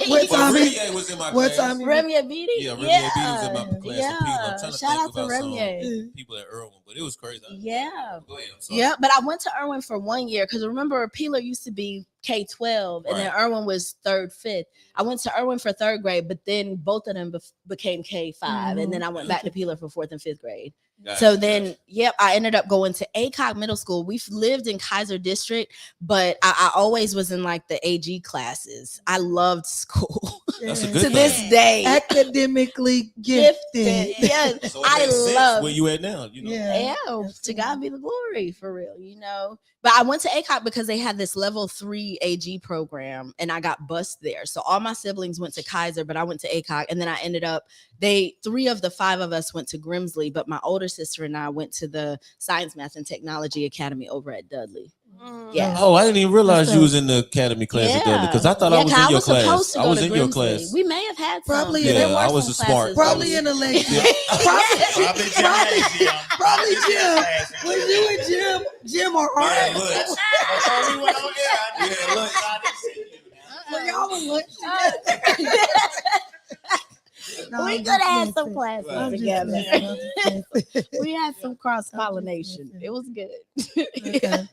What time was in my class. Remier Beatty? Yeah, Remier Beatty was in my class. Yeah. I'm trying to Shout think out to about Remier. some people at Irwin, but it was crazy. Yeah. Go ahead, I'm sorry. Yeah, but I went to Irwin for 1 year because remember, Peeler used to be K-12 and then Irwin was 3rd, 5th. I went to Irwin for 3rd grade, but then both of them became K-5. And then I went back to Peeler for 4th and 5th grade. I ended up going to ACOG Middle School. We've lived in Kaiser District, but I always was in like the AG classes. I loved school. That's a good thing. This day. Academically gifted. Yes. So I love where you at now, Yeah, to God be the glory, for real, But I went to ACOG because they had this level 3 AG program and I got bused there. So all my siblings went to Kaiser, but I went to ACOG. And then I ended up, 3 of the 5 of us went to Grimsley, but my older sister and I went to the Science, Math, and Technology Academy over at Dudley. Mm. Yes. Oh, I didn't even realize you was in the academy class at Dudley because I thought I was in your class. I was in your class. We may have had Probably some. in- Yeah, I was a smart. Probably in the lecture. Probably Jim. Was you and Jim or Art? Yeah, look. Before we went on air, I did. Yeah, look. I didn't see you. Well, y'all was lunch together. No, We I'm could just have had messing. some classes I'm just together. messing. I'm just messing. We had some cross pollination. messing. It was good. Okay.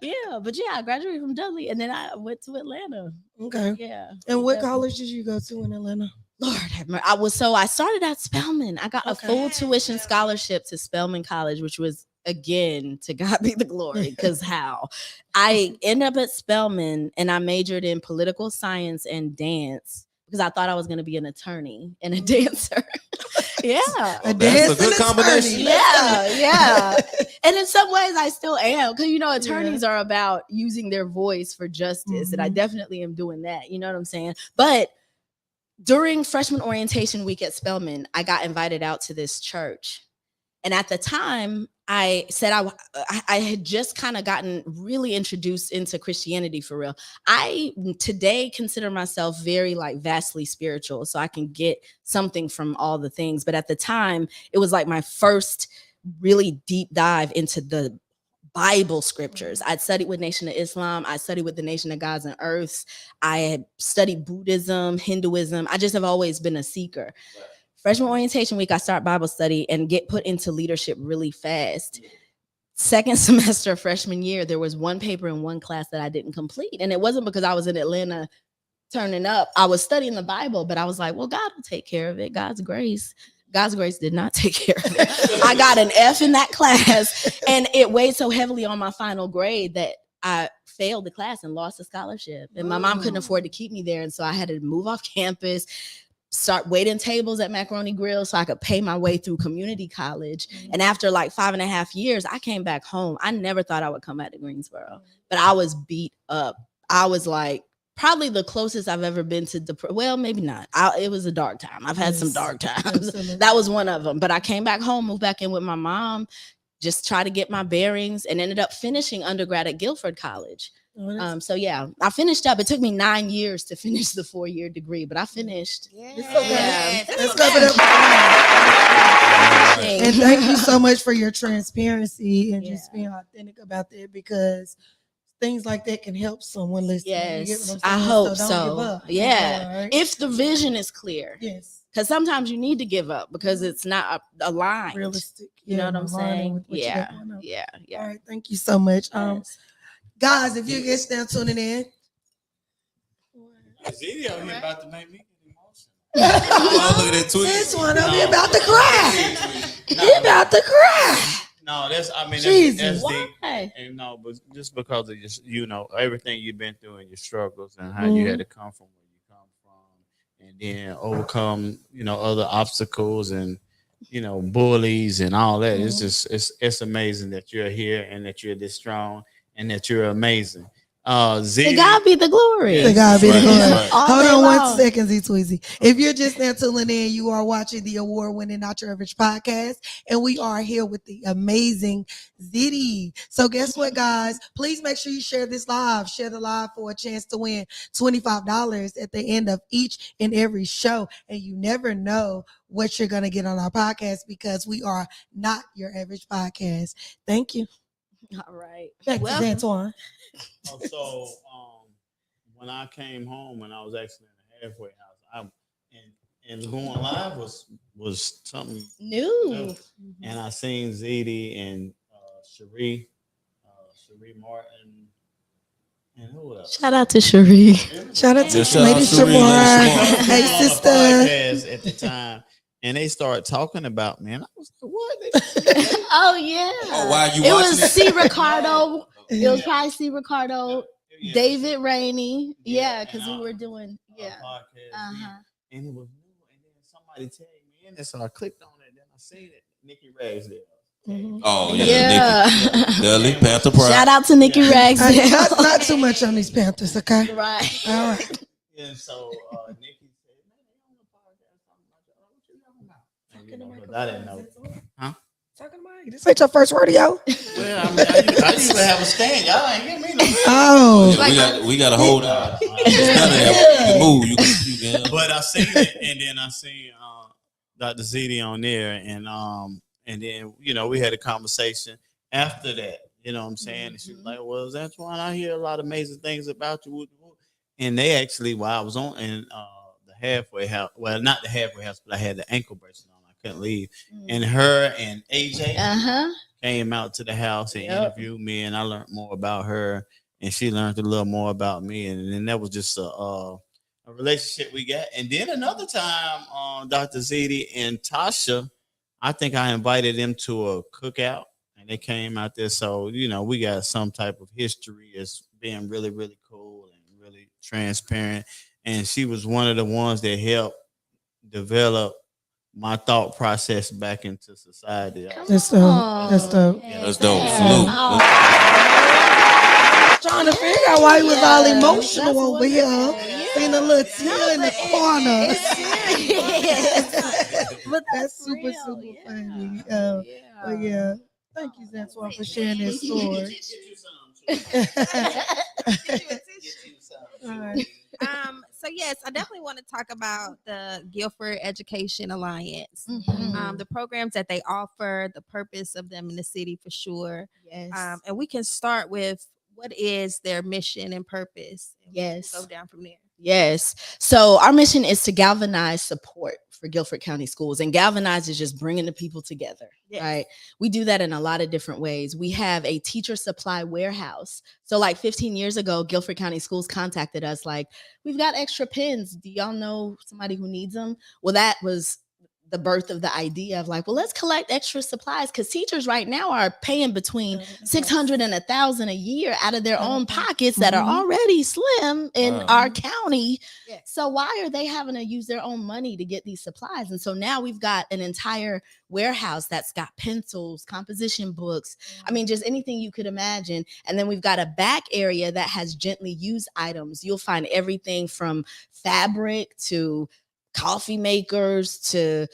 Yeah, but yeah, I graduated from Dudley and then I went to Atlanta. Okay. Yeah. And what Definitely. college did you go to in Atlanta? Lord have mercy. I started at Spelman. I got a Okay. full tuition scholarship to Spelman College, which was again to God be the glory. Because how I ended up at Spelman and I majored in political science and dance because I thought I was going to be an attorney and a dancer. Yeah. A That's a good dancing combination. attorney. Yeah. And in some ways I still am because attorneys are about using their voice for justice and I Mhm. definitely am doing that. You know what I'm saying? But during freshman orientation week at Spelman, I got invited out to this church. And at the time, I said I had just kind of gotten really introduced into Christianity for real. I today consider myself very vastly spiritual, so I can get something from all the things. But at the time, it was like my first really deep dive into the Bible scriptures. I'd studied with Nation of Islam. I studied with the Nation of Gods and Earths. I had studied Buddhism, Hinduism. I just have always been a seeker. Freshman orientation week, I start Bible study and get put into leadership really fast. Second semester of freshman year, there was one paper in one class that I didn't complete. And it wasn't because I was in Atlanta turning up. I was studying the Bible, but I was like, well, God will take care of it. God's grace did not take care of it. I got an F in that class and it weighed so heavily on my final grade that I failed the class and lost the scholarship. And my mom couldn't afford to keep me there. And so I had to move off campus, start waiting tables at Macaroni Grill so I could pay my way through community college. And after 5.5 years, I came back home. I never thought I would come back to Greensboro, but I was beat up. I was probably the closest I've ever been to well, maybe not. It was a dark time. I've had some dark times. Absolutely. That was one of them. But I came back home, moved back in with my mom, just try to get my bearings, and ended up finishing undergrad at Guilford College. So yeah, I finished up. It took me 9 years to finish the 4-year degree, but I finished. It's okay. Yes. Let's clap it up. And thank you so much for your transparency and just being authentic about that, because things like that can help someone listening. You get what I'm Yes, I saying? hope don't so. give up. Yeah. All right? If the vision is clear, Yes. because sometimes you need to give up because it's not aligned. Realistic. You know what I'm aligning saying? with what you Yeah. got going on. Yeah. All Yeah. right. Thank you so much. Yes. Guys, if you're just now tuning in. Zitty out here about to make me get emotional. Oh, look at that tweet. This one, I'm about to cry. He about to cry. No, that's Jesus. deep. Why? And no, but just because of just everything you've been through and your struggles and how you had to come from where you come from, and then overcome other obstacles and bullies and all that. It's just it's amazing that you're here and that you're this strong and that you're amazing. To Zitty, God be the glory. To God be the Right, glory. right. All Hold day on long. 1 second, Z-Tweezy. If you're just now tuning in, you are watching the award-winning Not Your Average podcast, and we are here with the amazing Zitty. So guess what, guys? Please make sure you share this live. Share the live for a chance to win $25 at the end of each and every show. And you never know what you're going to get on our podcast, because we are not your average podcast. Thank you. All right. Back Well, to Antoine. So when I came home and I was actually in the halfway house, and going live was something new. and I seen Zitty and Cherie Martin, and who else? Shout out to Cherie. Shout out to Yeah, shout out Lady Cherie, Shamar. Lady Shamar. Hey, On the sister. podcast at the time, and they started talking about me, and I was like, "What?" Oh yeah. Oh, why you It watching was it? C. Ricardo. It was Yeah. probably C. Ricardo, Yeah. David Rainey. Yeah, Yeah, because and we were doing Podcast, Uh-huh. and it was new, and then somebody tagged me in there, so I clicked on it, then I seen it. Nikki Ragsdale. Mhm. Oh, yeah. Yeah. Nikki. Dudley, Panther Pride. Shout out to Nikki Ragsdale. Not too much on these Panthers, okay? Right. All right. And so Nikki said, "Man, they on the podcast talking about y'all. What you talking about?" And, 'cause I didn't know. Huh? Talking about this ain't your first rodeo. Well, I mean, I usually have a stand. Y'all ain't give me no. Oh, We got to hold out. None of that. You can move. You can. But I seen it, and then I seen Dr. Zitty on there, and then we had a conversation after that. You know what I'm saying? And she was like, "Well, that's why I hear a lot of amazing things about you." And they actually, while I was on in the halfway house, well, not the halfway house, but I had the ankle bracelet on. I couldn't leave, and her and AJ came out to the house and interviewed me, and I learned more about her, and she learned a little more about me, and then that was just a relationship we got. And then another time, Dr. Zitty and Tasha, I think I invited them to a cookout, and they came out there. So, we got some type of history as being really, really cool and really transparent. And she was one of the ones that helped develop my thought process back into society. That's dope. That's dope. Yeah, that's dope. Salute. Trying to figure out why he was all emotional over here. Seeing a little tear in the corner. But that's super funny. But yeah. Thank you, Zantuan, for sharing this story. All right. So yes, I definitely want to talk about the Guilford Education Alliance, the programs that they offer, the purpose of them in the city for sure. Yes. And we can start with what is their mission and purpose. And yes. Go down from there. Yes. So our mission is to galvanize support for Guilford County Schools, and galvanize is just bringing the people together, right? We do that in a lot of different ways. We have a teacher supply warehouse. So like 15 years ago, Guilford County Schools contacted us like, we've got extra pens. Do y'all know somebody who needs them? Well, that was the birth of the idea of like, well, let's collect extra supplies, because teachers right now are paying between $600 and $1,000 a year out of their own pockets that are already slim in our county. So why are they having to use their own money to get these supplies? And so now we've got an entire warehouse that's got pencils, composition books, I mean, just anything you could imagine. And then we've got a back area that has gently used items. You'll find everything from fabric to coffee makers to,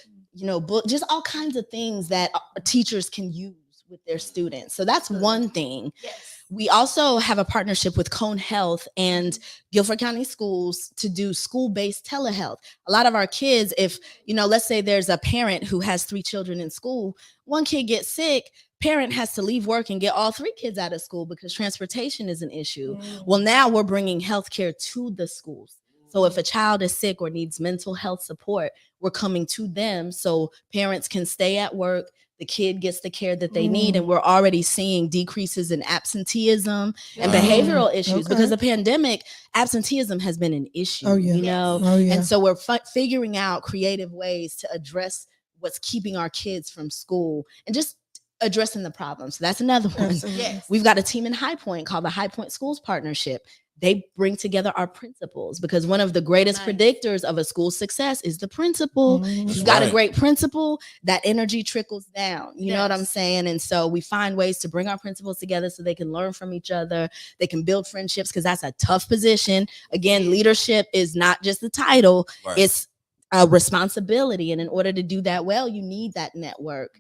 book, just all kinds of things that teachers can use with their students. So that's one thing. Yes. We also have a partnership with Cone Health and Guilford County Schools to do school-based telehealth. A lot of our kids, if, let's say there's a parent who has 3 children in school, one kid gets sick, parent has to leave work and get all 3 kids out of school because transportation is an issue. Well, now we're bringing healthcare to the schools. So if a child is sick or needs mental health support, we're coming to them so parents can stay at work, the kid gets the care that they need, and we're already seeing decreases in absenteeism and behavioral issues because the pandemic, absenteeism has been an issue, and so we're figuring out creative ways to address what's keeping our kids from school and just addressing the problems. So that's another one. Yes. We've got a team in High Point called the High Point Schools Partnership. They bring together our principals because one of the greatest predictors of a school's success is the principal. You've got a great principal, that energy trickles down. You know what I'm saying? And so we find ways to bring our principals together so they can learn from each other. They can build friendships because that's a tough position. Again, leadership is not just the title. It's a responsibility. And in order to do that well, you need that network.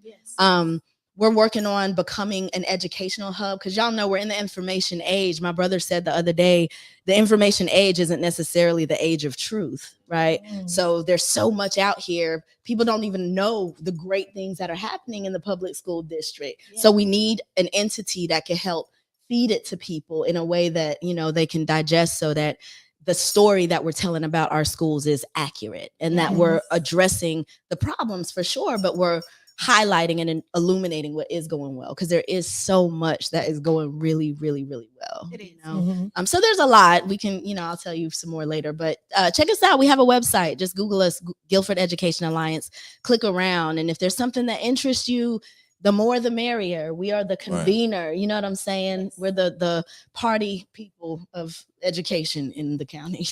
We're working on becoming an educational hub because y'all know we're in the information age. My brother said the other day, the information age isn't necessarily the age of truth, right? So there's so much out here. People don't even know the great things that are happening in the public school district. So we need an entity that can help feed it to people in a way that, they can digest so that the story that we're telling about our schools is accurate and that we're addressing the problems for sure, but we're highlighting and illuminating what is going well, because there is so much that is going really, really, really well. It is. So there's a lot. We can, I'll tell you some more later, but check us out. We have a website. Just Google us, Guilford Education Alliance. Click around, and if there's something that interests you, the more the merrier. We are the convener. You know what I'm saying? We're the party people of education in the county.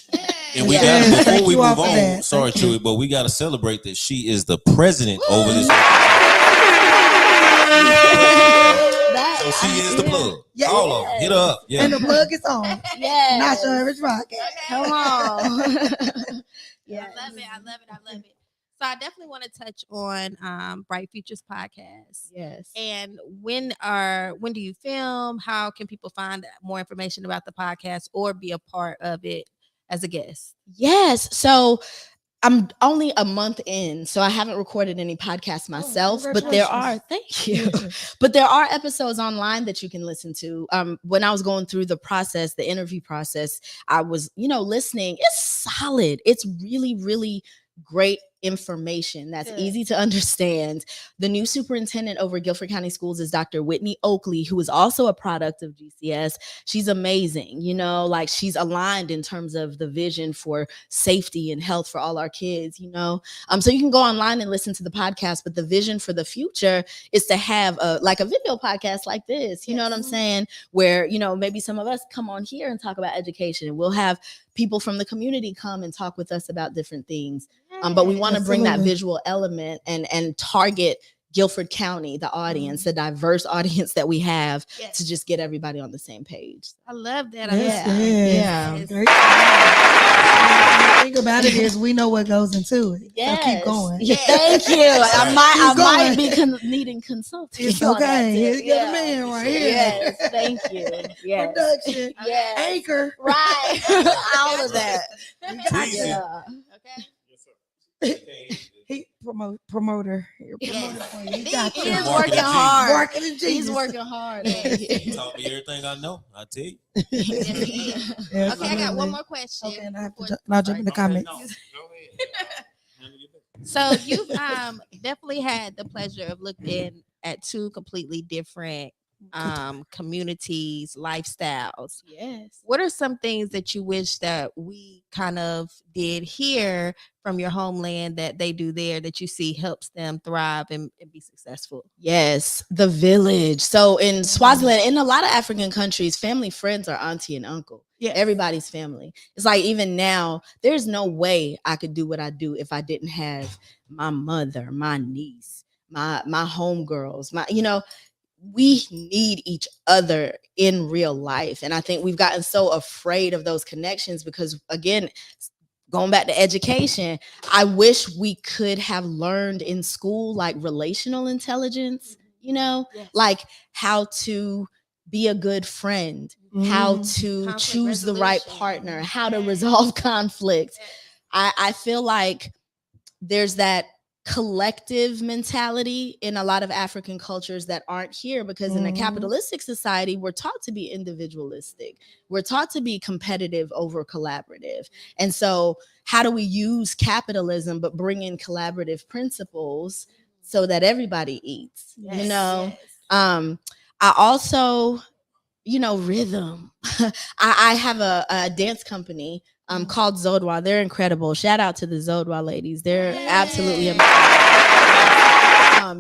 And we got, before we move on, sorry, Chewy, but we got to celebrate that she is the president over this. So she is the plug. All of them. Hit her up. And the plug is on. Not your average rocket. Come on. I love it. So I definitely want to touch on Bright Futures podcast. Yes. And when do you film? How can people find more information about the podcast or be a part of it as a guest? Yes. So I'm only a month in, so I haven't recorded any podcasts myself, but there are, thank you. But there are episodes online that you can listen to. When I was going through the process, the interview process, I was, listening. It's solid. It's really, really great information that's easy to understand. The new superintendent over Guilford County Schools is Dr. Whitney Oakley, who is also a product of GCS. She's amazing, she's aligned in terms of the vision for safety and health for all our kids, So you can go online and listen to the podcast, but the vision for the future is to have a video podcast like this, you know what I'm saying? Where, maybe some of us come on here and talk about education, and we'll have people from the community come and talk with us about different things. But we want to bring that visual element and target Guilford County, the audience, the diverse audience that we have, to just get everybody on the same page. I love that. The thing about it is we know what goes into it. Yes. So keep going. Yeah, thank you. I might be needing consulting. It's okay. You're the man right here. Yes, thank you. Yes. Production. Yes. Anchor. Right. All of that. Okay. He promoter. Yes. He got He you. is working hard. Working in He's Jesus. working hard. You taught me everything I know. I tell you. Okay, I got one more question. Okay, and I have to I'll jump in the comments. No, go ahead. So you've definitely had the pleasure of looking at two completely different communities, lifestyles. Yes. What are some things that you wish that we kind of did here from your homeland that they do there that you see helps them thrive and be successful? Yes, the village. So in Swaziland, in a lot of African countries, family, friends are auntie and uncle. Yeah. Everybody's family. It's like even now, there's no way I could do what I do if I didn't have my mother, my niece, my homegirls, we need each other in real life. And I think we've gotten so afraid of those connections because, again, going back to education, I wish we could have learned in school, relational intelligence, like how to be a good friend, how to Conflict choose the right resolution. partner, how to resolve conflict. I feel like there's that collective mentality in a lot of African cultures that aren't here because in a capitalistic society, we're taught to be individualistic. We're taught to be competitive over collaborative. And so how do we use capitalism but bring in collaborative principles so that everybody eats? I also, rhythm. I have a dance company called Zodwa. They're incredible. Shout out to the Zodwa ladies. They're absolutely amazing.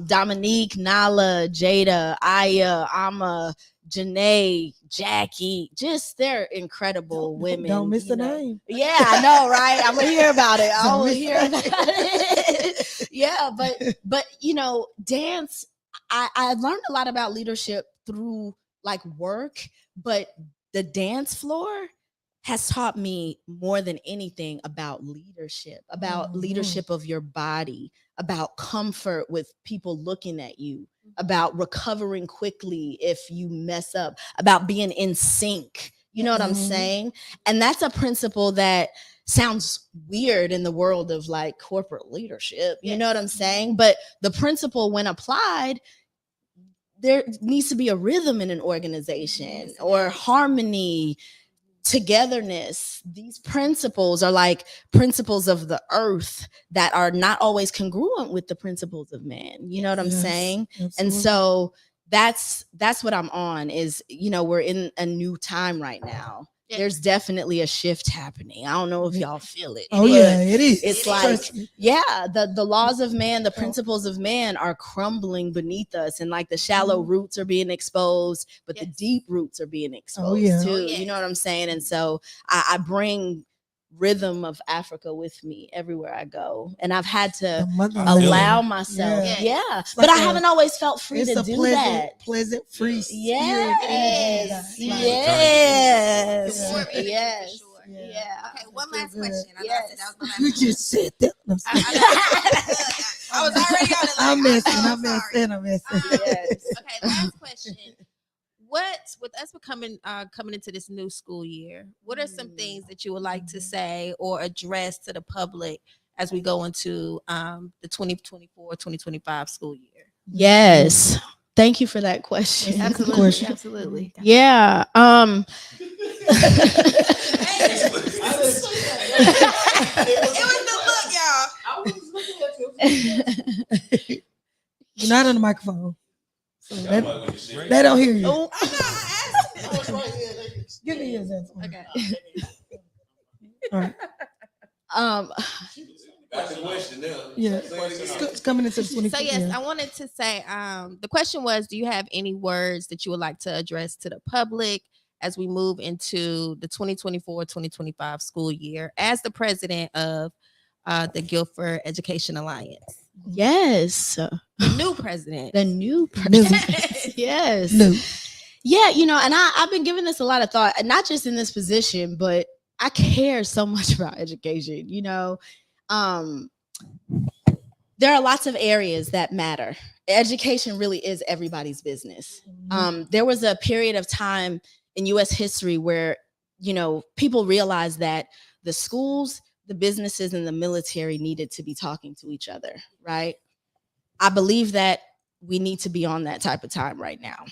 Dominique, Nala, Jada, Aya, Ama, Janae, Jackie, they're incredible women. Don't miss the name. Yeah, I know, right? I'm gonna hear about it. I will hear about it. Yeah, but dance. I learned a lot about leadership through work, but the dance floor has taught me more than anything about leadership of your body, about comfort with people looking at you, about recovering quickly if you mess up, about being in sync. You know what I'm saying? And that's a principle that sounds weird in the world of corporate leadership. You know what I'm saying? But the principle, when applied, there needs to be a rhythm in an organization or harmony, togetherness. These principles are principles of the earth that are not always congruent with the principles of man. You know what I'm saying? Absolutely. And so that's what I'm on is, we're in a new time right now. There's definitely a shift happening. I don't know if y'all feel it. Oh yeah, it is. It's the laws of man, the principles of man are crumbling beneath us, and the shallow roots are being exposed, but the deep roots are being exposed too. You know what I'm saying? And so I bring rhythm of Africa with me everywhere I go, and I've had to allow myself. But I haven't always felt free to do that. Pleasant, free spirit. Yes. Yeah. Okay, one Feel last good. question. I know I Yes. said that was my last You question. just said that. No, I was already on it. I'm messing. I'm I'm messing. Yes. Okay, last question. What, with us coming into this new school year, what are some things that you would like to say or address to the public as we go into the 2024-2025 school year? Yes. Thank you for that question. Yes, Absolutely, of course. absolutely. Yeah. It was the look, y'all. You're not on the microphone. So they don't hear you. Oh. Give me yours. Antoine. Okay. All right. That's the question now. Yeah. It's coming into the 24th. So yes, I wanted to say the question was, do you have any words that you would like to address to the public as we move into the 2024-2025 school year as the president of the Guilford Education Alliance? Yes. The new president. The new president. Yes. No. Yeah, and I've been giving this a lot of thought, not just in this position, but I care so much about education. There are lots of areas that matter. Education really is everybody's business. There was a period of time in U.S. history where, people realized that the schools, the businesses, and the military needed to be talking to each other, right? I believe that we need to be on that type of time right now,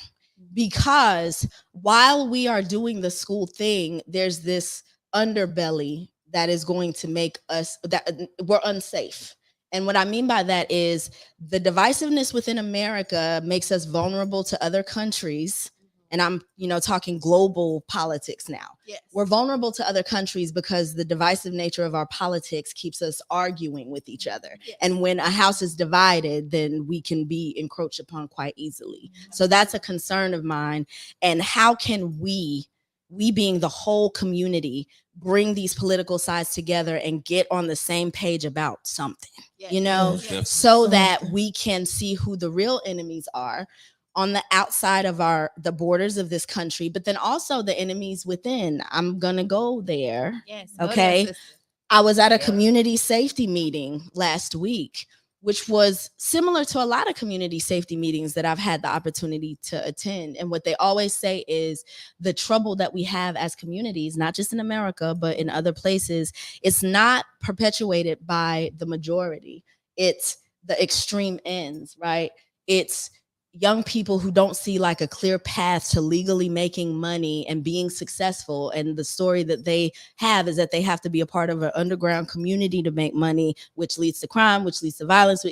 because while we are doing the school thing, there's this underbelly that is going to make us that we're unsafe. And what I mean by that is the divisiveness within America makes us vulnerable to other countries. And I'm, talking global politics now. Yes. We're vulnerable to other countries because the divisive nature of our politics keeps us arguing with each other. Yes. And when a house is divided, then we can be encroached upon quite easily. So that's a concern of mine. And how can we being the whole community, bring these political sides together and get on the same page about something, Yes. so that we can see who the real enemies are on the outside of the borders of this country, but then also the enemies within. I'm gonna go there. Yes. Okay. Sister. I was at a community safety meeting last week, which was similar to a lot of community safety meetings that I've had the opportunity to attend. And what they always say is the trouble that we have as communities, not just in America, but in other places, it's not perpetuated by the majority. It's the extreme ends, right? It's young people who don't see like a clear path to legally making money and being successful. And the story that they have is that they have to be a part of an underground community to make money, which leads to crime, which leads to violence,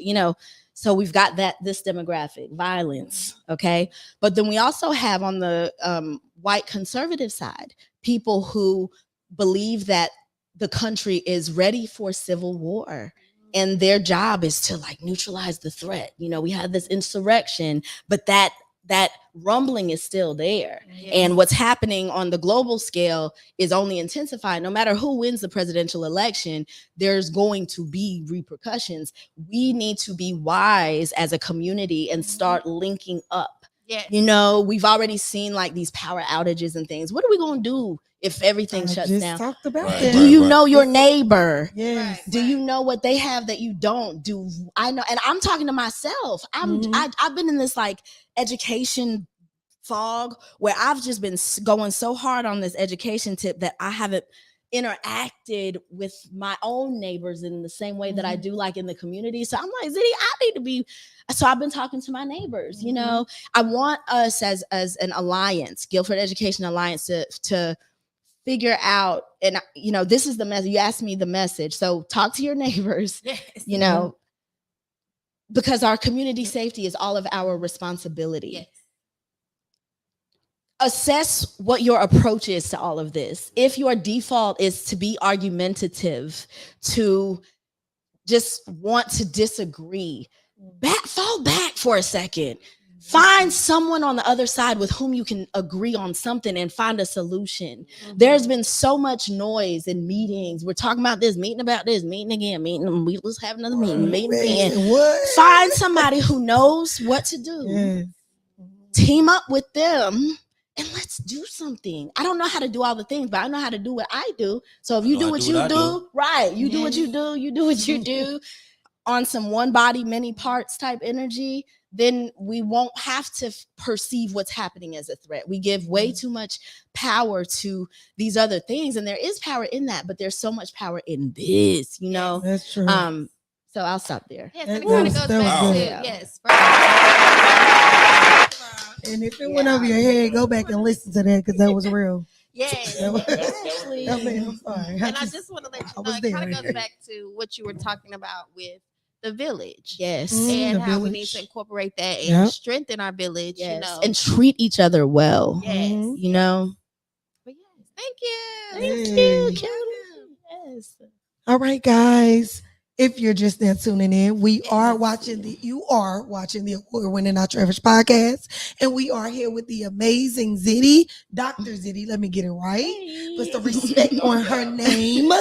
so we've got this demographic, violence. Okay. But then we also have on the white conservative side, people who believe that the country is ready for civil war. And their job is to neutralize the threat. We had this insurrection, but that rumbling is still there. Yes. And what's happening on the global scale is only intensified. No matter who wins the presidential election, there's going to be repercussions. We need to be wise as a community and start linking up. Yes. We've already seen these power outages and things. What are we going to do if everything shuts down? Talked about Right. that. Do you know your neighbor? Yes. Do you know what they have that you don't? I know? And I'm talking to myself. I've been in this education fog where I've just been going so hard on this education tip that I haven't interacted with my own neighbors in the same way that I do in the community. So I'm like, Zitty, I need to be. So I've been talking to my neighbors. I want us as an alliance, Guilford Education Alliance, to figure out, and this is the message. You asked me the message, so talk to your neighbors. Yes. Because our community safety is all of our responsibility. Yes. Assess what your approach is to all of this. If your default is to be argumentative, to just want to disagree, fall back for a second. Find someone on the other side with whom you can agree on something and find a solution. There's been so much noise in meetings. We're talking about this, meeting about this, meeting again, meeting. Let's have another meeting again. What? Find somebody who knows what to do. Yes. Team up with them and let's do something. I don't know how to do all the things, but I know how to do what I do. So if you I do what you do, right, you do what you do, you do what you do on some one body, many parts type energy, then we won't have to perceive what's happening as a threat. We give way too much power to these other things, and there is power in that, but there's so much power in this, you know? That's true. So I'll stop there. Yes, That and it kind of was- goes that was back good. to Yeah. yes. And if it went over your head, go back and listen to that because that was real. Yes. That was- Actually, I mean, I'm sorry. And I just want to let you I know was it there. kind of goes back to what you were talking about with the village. yes. Mm. And The how we need village. to incorporate that and Yep. strengthen our village, Yes. you know. And treat each other well. yes. Mhm. You know? But yes, thank you. Hey. Thank you, Kelly. Yes. All right, guys. If you're just now tuning in, you are watching the award-winning Not Your Average podcast, and we are here with the amazing Zitty, Dr. Zitty. Let me get it right. Put some respect on her name.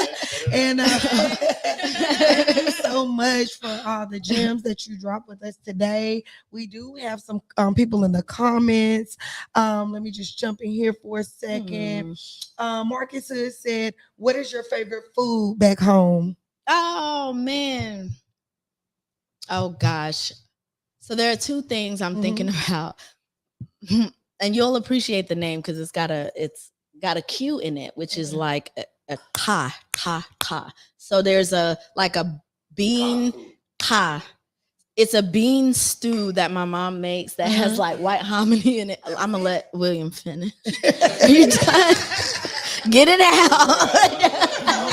And thank you so much for all the gems that you dropped with us today. We do have some people in the comments. Let me just jump in here for a second. Marcus Hood said, "What is your favorite food back home?" Oh man. Oh gosh. So there are two things I'm thinking about. And you'll appreciate the name because it's got a Q in it, which is like a ka. So there's a bean ka. It's a bean stew that my mom makes that has like white hominy in it. I'm gonna let William finish. Are you done? Get it out.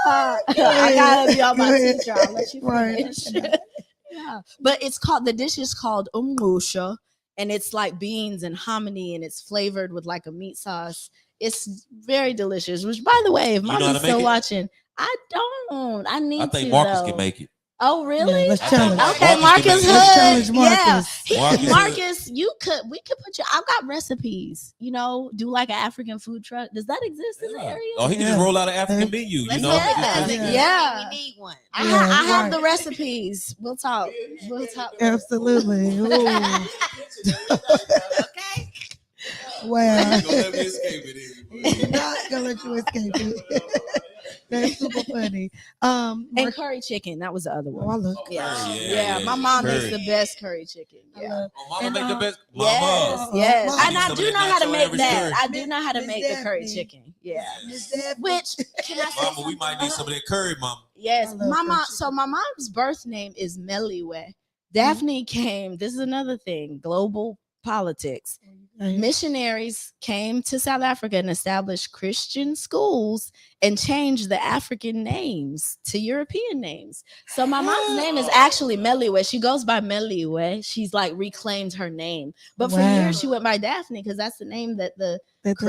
I gotta be on my teacher. I'll let you finish. Yeah, but the dish is called Nxumalo, and it's like beans and hominy, and it's flavored with like a meat sauce. It's very delicious. Which, by the way, if You know how Mommy's to make still it? watching, I don't. I need to. I think Marcus though. can make it. Oh, really? Yeah, let's I think challenge. Okay, Marcus Marcus can make it. Hood. Let's challenge Marcus. Yeah, Marcus Marcus, we could put you. I've got recipes. You know, do like an African food truck. Does that exist in the area? Oh, he can just Yeah. roll out an African menu, you Let's know? hope it Yeah. does. Yeah. Yeah. We need one. I Yeah, have right. the recipes. We'll talk. Absolutely. Ooh. Okay. Wow. Don't let me escape it anymore. Not gonna let you escape it. That's super funny. And Mark- curry chicken. That was the other oh, I one. love Yeah. Yeah, My mom makes curry. the best curry chicken. I Yeah. love- Oh, mama And, make the best. Yes, Mama. yes. Mama. And I Some of do that know how to nacho make average that. curry. I do know how to Miss make the curry Daphne. chicken. Yeah. Miss Daphne. Which can I say Mama, we something? might need some of that curry, mama. Yes, I love my curry mom. chicken. So my mom's birth name is Meliwe. Daphne came. This is another thing. Global politics. Missionaries came to South Africa and established Christian schools and changed the African names to European names. So my mom's name is actually Meliwe. She goes by Meliwe. She's like reclaimed her name. But for Wow. years she went by Daphne because that's the name that the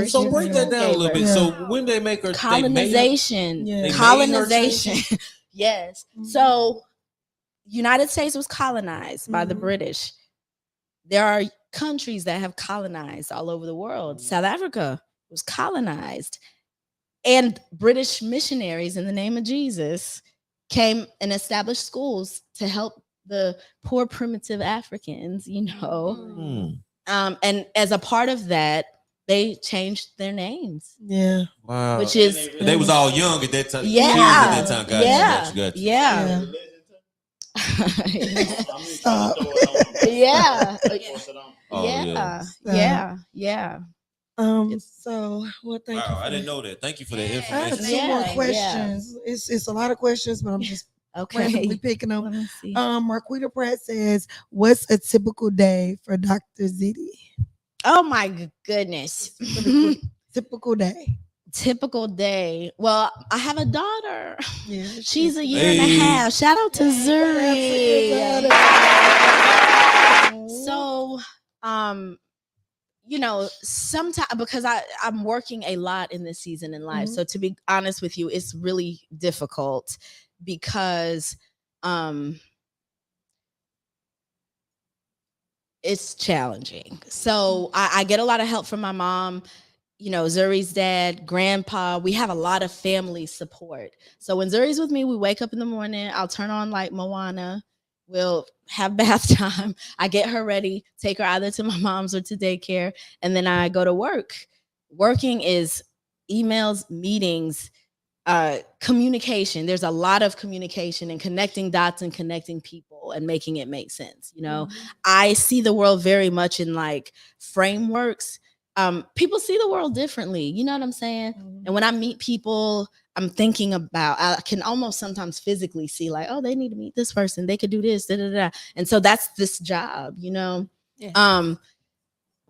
So break that down a little bit. Yeah. So when they make her colonization. Yeah. They made her Colonization. Yes. Mhm. So United States was colonized by the Mhm. British. There are countries that have colonized all over the world. South Africa was colonized. And British missionaries in the name of Jesus came and established schools to help the poor primitive Africans, you know. And as a part of that, they changed their names. Yeah. Wow. Which is They was all young at that time. yeah, Kids at that time. Got yeah, you, got you. yeah. Stop. Yeah. Oh, Yeah. yeah. Yeah. Yeah. So well, thank you. Wow, for I didn't that. know that. Thank you for that I have information. two Yeah, more yeah. questions. It's a lot of questions, but I'm just randomly Okay. picking them. Let me see. Marquita Pratt says, "What's a typical day for Dr. Zitty?" Oh my goodness. Typical day. Typical day. Well, I have a daughter. Yeah. She's a year and a Hey. half. Shout out to Zuri. So, So, you know, sometimes because I'm working a lot in this season in life. Mhm. So to be honest with you, it's really difficult because it's challenging. So I get a lot of help from my mom, you know, Zuri's dad, grandpa. We have a lot of family support. So when Zuri's with me, we wake up in the morning, I'll turn on like Moana. We'll have bath time. I get her ready, take her either to my mom's or to daycare, and then I go to work. Working is emails, meetings, communication. There's a lot of communication and connecting dots and connecting people and making it make sense. You know, I see the world very much in like frameworks. People see the world differently. You know what I'm saying? And when I meet people, I'm thinking about, I can almost sometimes physically see like, oh, they need to meet this person. They could do this, da, da, da. And so that's this job, you know? Yeah.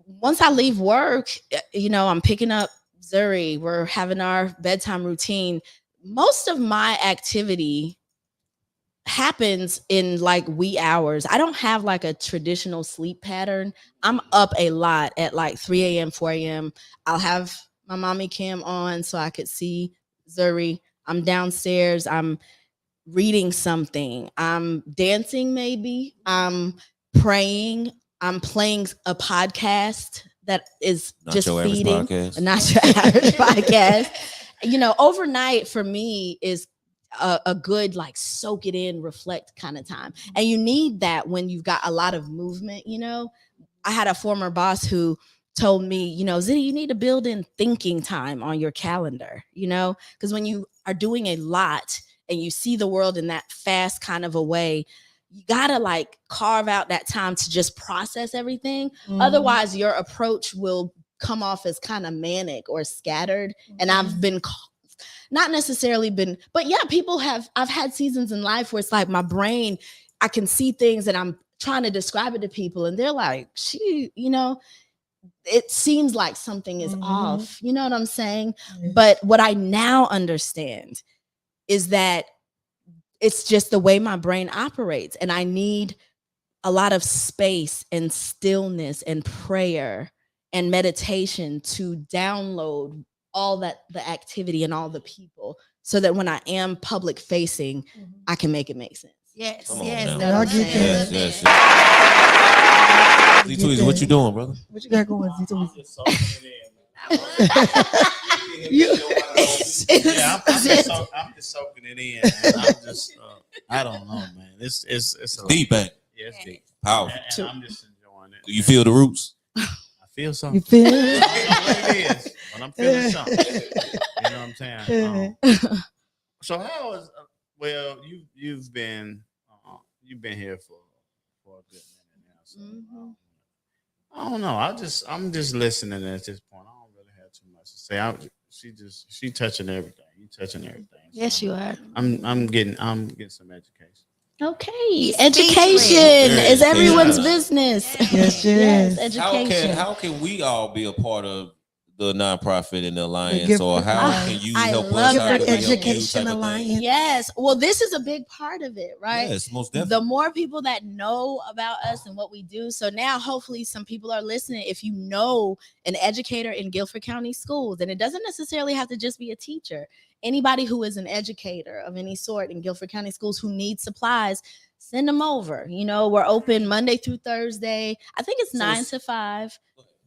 Once I leave work, you know, I'm picking up Zuri, we're having our bedtime routine. Most of my activity happens in like wee hours. I don't have like a traditional sleep pattern. I'm up a lot at like 3 a.m., 4 a.m. I'll have my mommy cam on so I could see Zuri. I'm downstairs. I'm reading something. I'm dancing maybe. I'm praying. I'm playing a podcast that is not just feeding, not your average podcast. You know, overnight for me is a good like soak it in, reflect kind of time. And you need that when you've got a lot of movement, you know. I had a former boss who told me, you know, Zitty, you need to build in thinking time on your calendar, you know, because when you are doing a lot and you see the world in that fast kind of a way, you gotta like carve out that time to just process everything. Otherwise, your approach will come off as kind of manic or scattered. And I've been not necessarily been, but yeah, I've had seasons in life where it's like my brain, I can see things and I'm trying to describe it to people and they're like, you know, it seems like something is off. You know what I'm saying? But what I now understand is that it's just the way my brain operates. And I need a lot of space and stillness and prayer and meditation to download all that, the activity and all the people, so that when I am public facing, I can make it make sense. Yes, yes. Zitty, what you doing, brother? What you got going, Zitty? I'm just soaking it in. And I'm just, I don't know, man. It's deep, man. Yeah, it's deep. Powerful. And I'm just enjoying it. Do you feel the roots? I feel something. You feel what it is, but I'm feeling something. You know what I'm saying? So how is? Well, you've been here for a good minute now. So I don't know. I'm just listening at this point. I don't really have too much to say. She touching everything. You touching everything. So Yes, you are. I'm getting some education. Okay, education is everyone's business. Yes, education. How can we all be a part of the nonprofit and the alliance, or how can you help us? How can we help you, Education Alliance. Yes, well, this is a big part of it, right? Yes, most definitely. The more people that know about us and what we do, so now hopefully some people are listening. If you know an educator in Guilford County Schools, and it doesn't necessarily have to just be a teacher, anybody who is an educator of any sort in Guilford County Schools who needs supplies, send them over. You know, we're open Monday through Thursday. I think it's 9 to 5.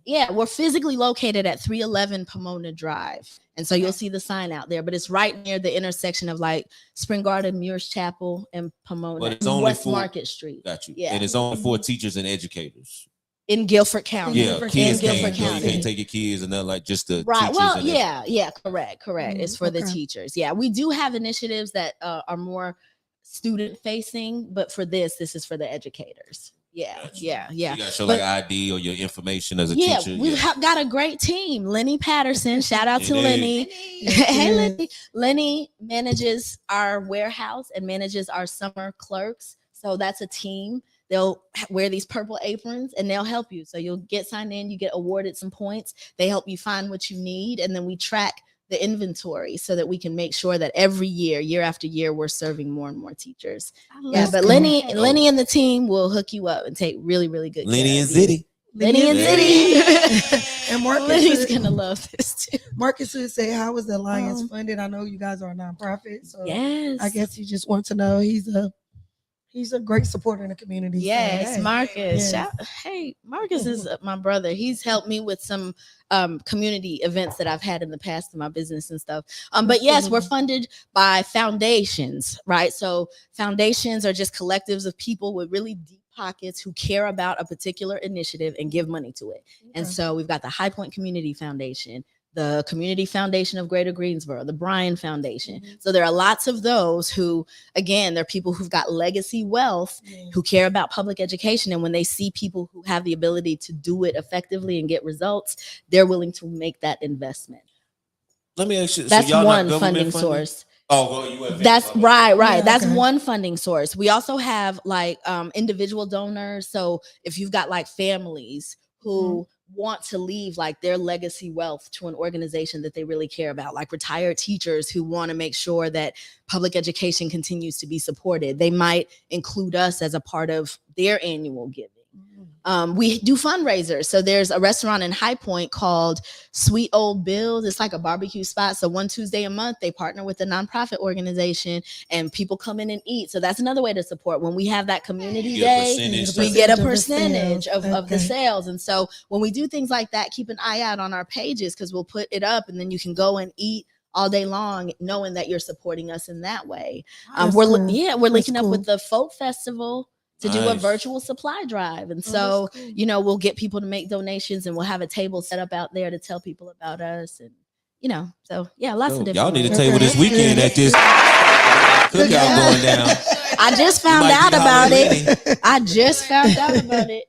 Yeah, we're physically located at 311 Pomona Drive. And so you'll see the sign out there, but it's right near the intersection of like Spring Garden, Muir's Chapel, and Pomona. But it's only West for Market Street. Got you. Yeah. And it's only for teachers and educators. In Guilford County. Yeah, kids in Guilford you County. can't take your kids and they're like just the Right. teachers. Well, and yeah, correct. It's for the teachers. Yeah, we do have initiatives that are more student facing, but for this is for the educators. Yeah. You gotta show like ID or your information as a teacher. We've got a great team. Lenny Patterson, shout out to Lenny. Hey, Lenny. Lenny manages our warehouse and manages our summer clerks. So that's a team. They'll wear these purple aprons and they'll help you. So you'll get signed in, you get awarded some points. They help you find what you need, and then we track the inventory so that we can make sure that every year after year, we're serving more and more teachers. Yeah, but Lenny and the team will hook you up and take really, really good care Lenny and of you. Zitty. Lenny and Zitty. And Marcus Lenny's gonna love this too. Marcus would say, how is the Alliance funded? I know you guys are a nonprofit, so yes, I guess he just wants to know. He's He's a great supporter in the community. Yes, so, Marcus. Yes. Hey, Marcus is my brother. He's helped me with some community events that I've had in the past in my business and stuff. But yes, we're funded by foundations, right? So foundations are just collectives of people with really deep pockets who care about a particular initiative and give money to it. Okay. And so we've got the High Point Community Foundation, the Community Foundation of Greater Greensboro, the Bryan Foundation. Mm-hmm. So there are lots of those who, again, they're people who've got legacy wealth, who care about public education. And when they see people who have the ability to do it effectively and get results, they're willing to make that investment. Let me ask you. That's so one funding source. Oh, well, you have that's right. Yeah, that's one funding source. We also have like individual donors. So if you've got like families who want to leave like their legacy wealth to an organization that they really care about, like retired teachers who want to make sure that public education continues to be supported, they might include us as a part of their annual giving. We do fundraisers. So there's a restaurant in High Point called Sweet Old Bill's. It's like a barbecue spot. So one Tuesday a month, they partner with a nonprofit organization and people come in and eat. So that's another way to support. When we have that community day, we get a percentage of the sales. And so when we do things like that, keep an eye out on our pages because we'll put it up and then you can go and eat all day long, knowing that you're supporting us in that way. We're linking up with the Folk Festival to do a virtual supply drive. And so, you know, we'll get people to make donations and we'll have a table set up out there to tell people about us. And, you know, so yeah, lots of different y'all need ways. a table this weekend at this cookout going down. I just found out about it. I just found out about it.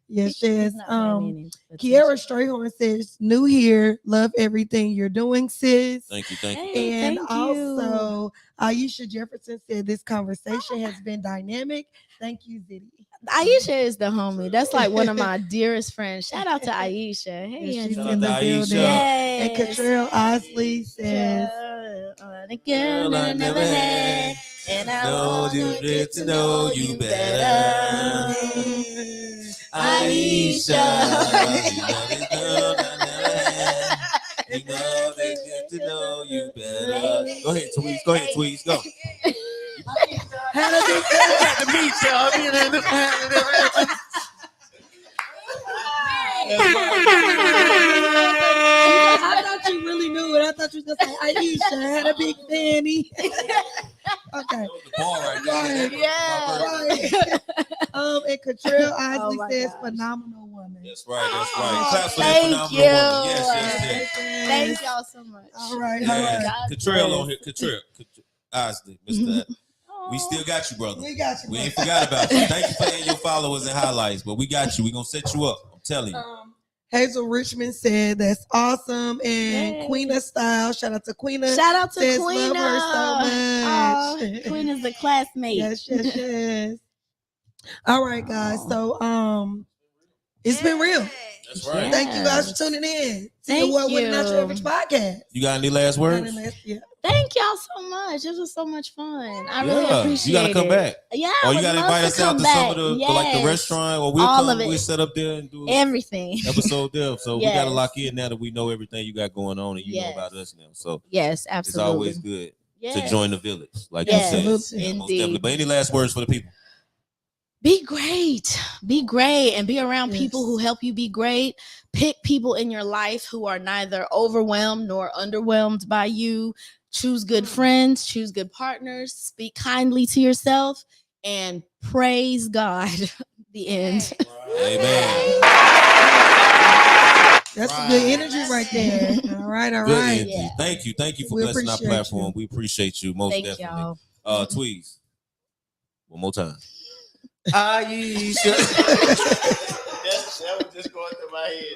Yes, yes. Kiara Strayhorn says, new here, love everything you're doing, sis. Thank you, thank you. Hey, and also, Aisha Jefferson said this conversation has been dynamic. Thank you, Zitty. Aisha is the homie. That's like one of my dearest friends. Shout out to Aisha. Hey, she's in the building. And Catrell Osley says, the girl I never had, and I want you get to know you better. Aisha, you know they get to know you better. Go ahead, Tweez. Go. Had a big got to meet y'all. I thought you really knew it. I thought you was gonna say Aisha had a big fanny. Okay. The ball right there. Yeah. And Catrell Osley says phenomenal woman. That's right. Clap for thank that phenomenal you. woman. Yes. Thank y'all so much. All right. Catrell on here. Catrell Osley, Mr. We still got you, brother. We got you. We ain't forgot about you. Thank you for adding your followers and highlights, but we got you. We gonna set you up. I'm telling you. Hazel Richmond said that's awesome. And Queena Style, shout out to Queena. Shout out to says, Queena. Love her so much. Queena's the classmate. Yes. All right, guys. So it's been real. That's right. Thank you guys for tuning in. Thank to what you. With Not Your Average Podcast. You got any last words? Thank y'all so much. This was so much fun. I really appreciate it. You gotta come back. Yeah. Or you gotta invite us out to some of the like the restaurant, or we'll set up there and do everything. Episode there. So we gotta lock in now that we know everything you got going on and you know about us now. So yes, absolutely. It's always good to join the village, like you said. Indeed. But any last words for the people? Be great, and be around people who help you be great. Pick people in your life who are neither overwhelmed nor underwhelmed by you. Choose good friends, choose good partners, speak kindly to yourself, and praise God. The end. Amen. That's some good energy right there. All right. Yeah. Thank you for blessing our platform. We appreciate you most definitely. Y'all. Tweez, one more time. Aisha. that was just going through my head.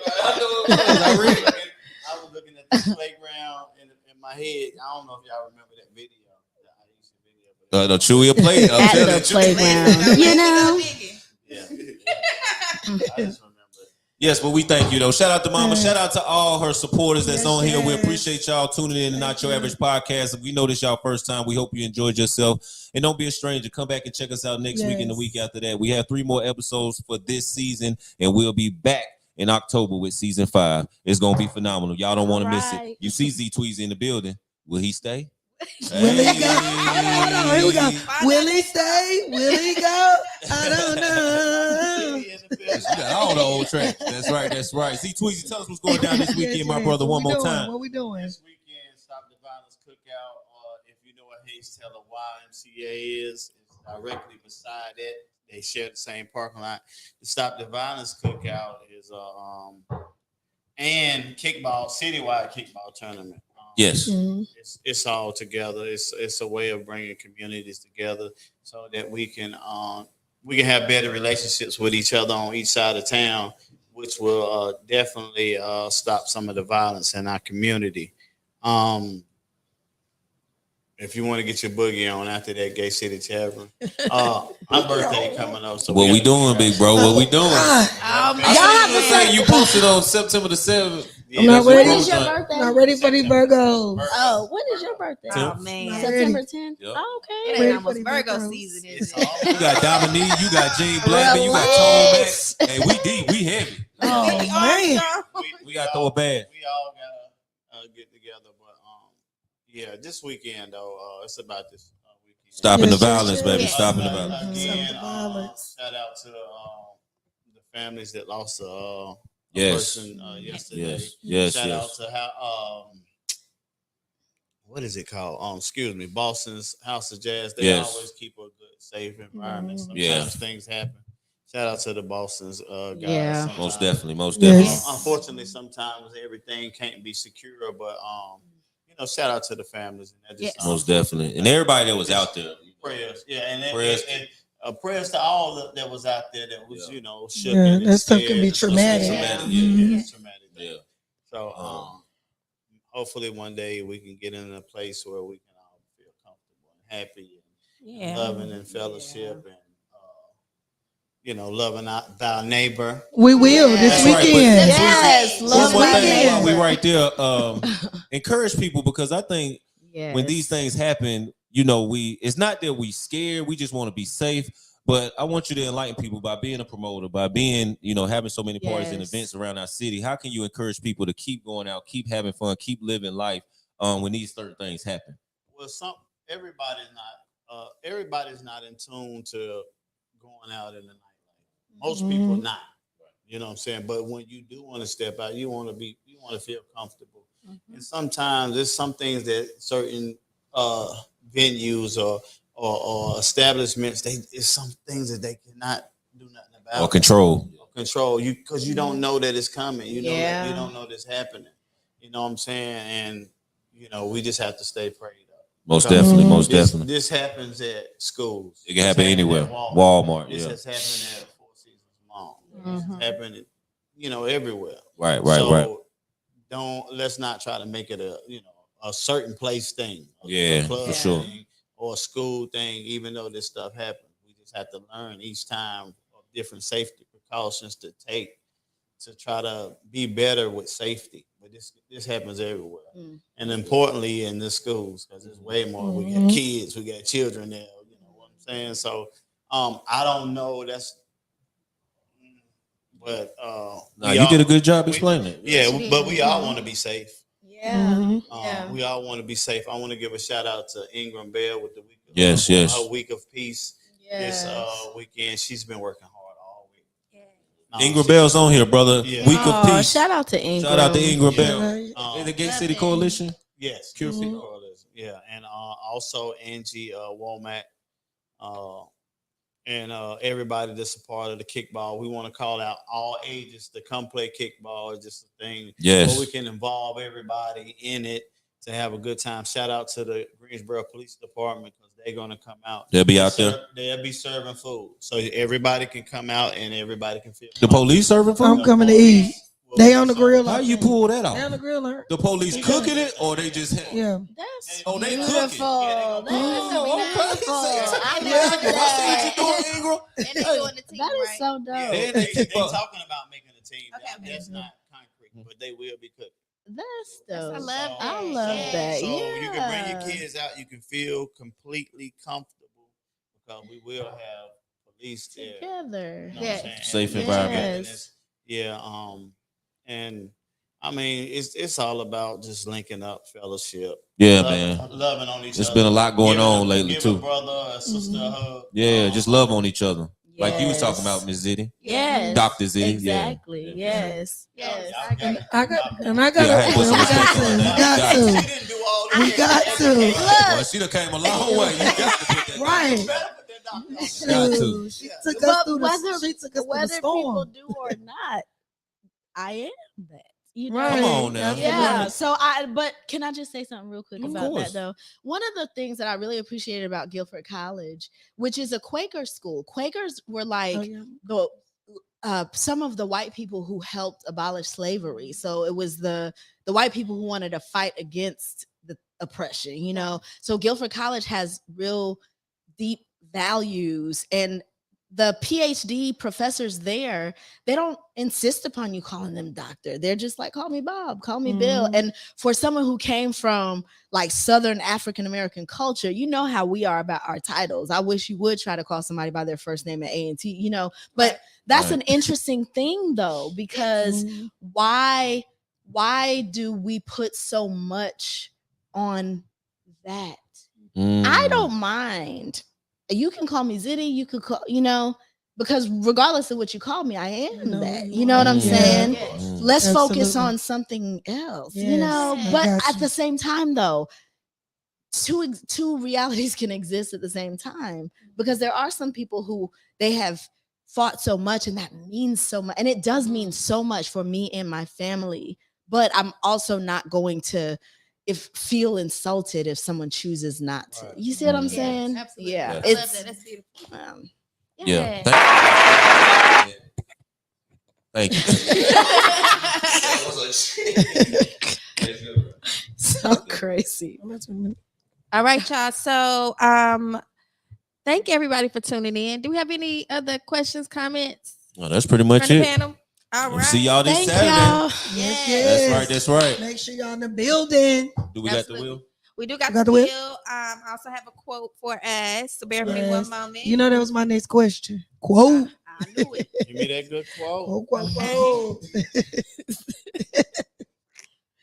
I was looking at the playground in my head. I don't know if y'all remember that video. The Aisha video. The Chewy play at the playground. You know. Yeah. I just remember. Yes, but we thank you though. Shout out to Mama. Shout out to all her supporters that's on here. We appreciate y'all tuning in to Not Your Average Podcast. If we know this y'all first time, we hope you enjoyed yourself. And don't be a stranger. Come back and check us out next week and the week after that. We have 3 more episodes for this season, and we'll be back in October with season 5. It's gonna be phenomenal. Y'all don't want to miss it. You see Z Tweezy in the building. Will he stay? Will he go? Hold on. Here we go. Will he stay? Will he go? I don't know. You got all the old tracks. That's right. See, Tweezy, tell us what's going down this weekend, my brother, one more time. What we doing? This weekend, Stop the Violence Cookout. If you know what Hayes Teller YMCA is, it's directly beside it. They share the same parking lot. The Stop the Violence Cookout is and kickball, citywide kickball tournament. Yes. It's all together. It's a way of bringing communities together so that we can have better relationships with each other on each side of town, which will definitely stop some of the violence in our community. If you want to get your boogie on after that Gay City Tavern, my birthday coming up. So what we doing, big bro? What we doing? Y'all have to say You posted on September the 7th. I'm not ready. When is your birthday? Not ready for these Virgos. Oh, when is your birthday? Oh man, September 10th. Yep. Oh, it okay. ain't almost Virgo season, is it? You got Dominique, you got Gene Blackman, you got Tone Mac. Hey, we deep, we heavy. Oh man. We got to throw it bad. We all gotta get together, but yeah, this weekend though, it's about this weekend. Stopping the Yes, violence, baby. yes. Stopping the violence. Again, Stop the violence. shout out to the families that lost a Yes. person yesterday. Yes. Shout out to how what is it called? Excuse me, Boston's House of Jazz. They Yes. always keep a good, safe environment. Sometimes Yeah. things happen. Shout out to the Boston's guys. Yeah. Sometimes. Most definitely. Yes. Unfortunately, sometimes everything can't be secure, but shout out to the families and that just Most definitely. And everybody that was out there. prayers. Yeah, Prayers. and prayers to all that was out there that was, shook. Yeah, and that stuff can scared be and stuff. traumatic. Yeah, it's traumatic. Yeah. So hopefully one day we can get in a place where we can all feel comfortable and happy and loving and fellowship and loving thy neighbor. We will this That's right, weekend. but- Yes, One love more my thing while neighbor. we right there. Encourage people, because I think when these things happen, it's not that we scared, we just want to be safe. But I want you to enlighten people by being a promoter, by being, having so many parties and Yes. events around our city. How can you encourage people to keep going out, keep having fun, keep living life when these certain things happen? Well, everybody's not in tune to going out in the night. Most people not. You know what I'm saying? But when you do want to step out, you want to feel comfortable. And sometimes there's some things that certain venues or establishments, it's some things that they cannot do nothing about. Or control. Control you, because you don't know that it's coming. You Yeah. don't know that's happening. You know what I'm saying? And we just have to stay prayed up. Most Because definitely. Most this, definitely. This happens at schools. It can happen This anywhere. at Walmart. This Yeah. has happened at Four Seasons Mall. This has happened, everywhere. Right. Let's not try to make it a certain place thing. Yeah, club for sure. thing or a school thing, even though this stuff happens. We just have to learn each time of different safety precautions to take to try to be better with safety. But this happens everywhere. And importantly in the schools, because there's way more. We got kids, we got children there, you know what I'm saying? So I don't know. But you did a good job explaining it. Yeah, but we all want to be safe. Yeah. We all want to be safe. I want to give a shout out to Ingram Bell with the week of Yes. her week of peace Yes. this weekend. She's been working hard all week. Ingram Bell's on here, brother. Yeah. Week of peace. Shout out to Ingram. Shout out to Ingram Bell. Yeah. The Gay City Coalition. Yes, Cure City People. Coalition. Yeah, and also Angie Womack, and everybody that's a part of the kickball. We want to call out all ages to come play kickball. It's just a thing Yes. where we can involve everybody in it to have a good time. Shout out to the Greensboro Police Department, because they're going to come out. They'll be out there. They'll be serving food, so everybody can come out and everybody can feel. The police serving I'm food? coming to eat. They on the grill. How you pull that They on the off? grill. The police cooking it, or they just Yeah. That's Oh, they cooking. beautiful. Yeah, they That's gonna- beautiful. I Yeah, love I see that. what you doing, Ingram. And they doing the team, That is right? so dope. Yeah, They they keep up. talking about making a team. Okay. That's not concrete, but they will be cooking. That's I dope. love that. I love that. So Yeah. you can bring your kids out. You can feel completely comfortable, because we will have police there. Together. You know what I'm saying? Safe And- environment. and it's- Yeah. And I mean, it's all about just linking up, fellowship. Yeah, loving, man. loving on each other. There's been a lot going Giving on a- lately give too. A brother, a sister, a hug. Yeah, just love on each other. Like you was talking Yes. about, Miss Zitty. Yes. Dr. Zitty. Exactly. Yeah. Yes. Yes. I got Yeah, I had to put some respect on that. to. She didn't do all this. We got to. Well, she done came a long way. You got to put that. Right. You better put that doctor on. Got to. She took us But through the whether people storm. do or not, I am that. You know? Right. Come on now. Yeah. So but can I just say something real quick Of about course. that though? One of the things that I really appreciated about Guilford College, which is a Quaker school, Quakers were like the some of the white people who helped abolish slavery. So it was the white people who wanted to fight against the oppression, you know. So Guilford College has real deep values, and the PhD professors there, they don't insist upon you calling them doctor. They're just like, call me Bob, call me Bill. And for someone who came from like Southern African American culture, you know how we are about our titles. I wish you would try to call somebody by their first name at A&T, you know, but that's an interesting thing though, because why do we put so much on that? I don't mind. You can call me Zitty, you could call, you know, because regardless of what you call me, I am that. You know what I'm saying? Yes. Let's focus Absolutely. on something else, you Yes, know. I But got at you. the same time, though, two realities can exist at the same time, because there are some people who they have fought so much, and that means so much, and it does mean so much for me and my family. But I'm also not going to feel insulted if someone chooses not to. You see what I'm saying? Absolutely. Yeah, I love it's that. That's beautiful. Yeah. Thank you. so crazy. All right, y'all. So thank everybody for tuning in. Do we have any other questions, comments Well, that's pretty much from the it. panel? All We'll right. see y'all this Thank Saturday. y'all. Yes. That's right. That's right. Make sure y'all in the building. Do we got the Absolutely. wheel? We do got Got the the whip? wheel. I also have a quote for us. So bear with me Yes. one moment. You know that was my next question. Quote. I knew it. Give me that good quote. Quote.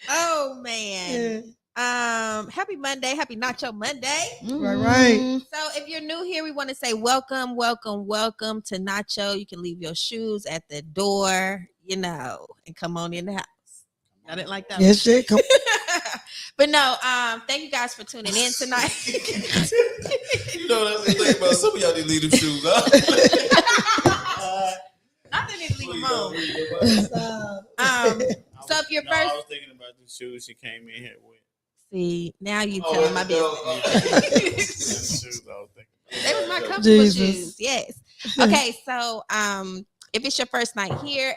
Oh man. Happy Monday. Happy Nacho Monday. Right. So if you're new here, we want to say welcome to Nacho. You can leave your shoes at the door, you know, and come on in the house. I didn't like that. Yes, shit. Come. But no, thank you guys for tuning in tonight. You know that's the thing about some of y'all need to leave them shoes up. I didn't need to leave them on. So if you're I first, was thinking about the shoes she came in here with. see, now you telling my business. Them shoes I was thinking. They was my comfortable Jesus. shoes. Yes. Okay, so if it's your first night here,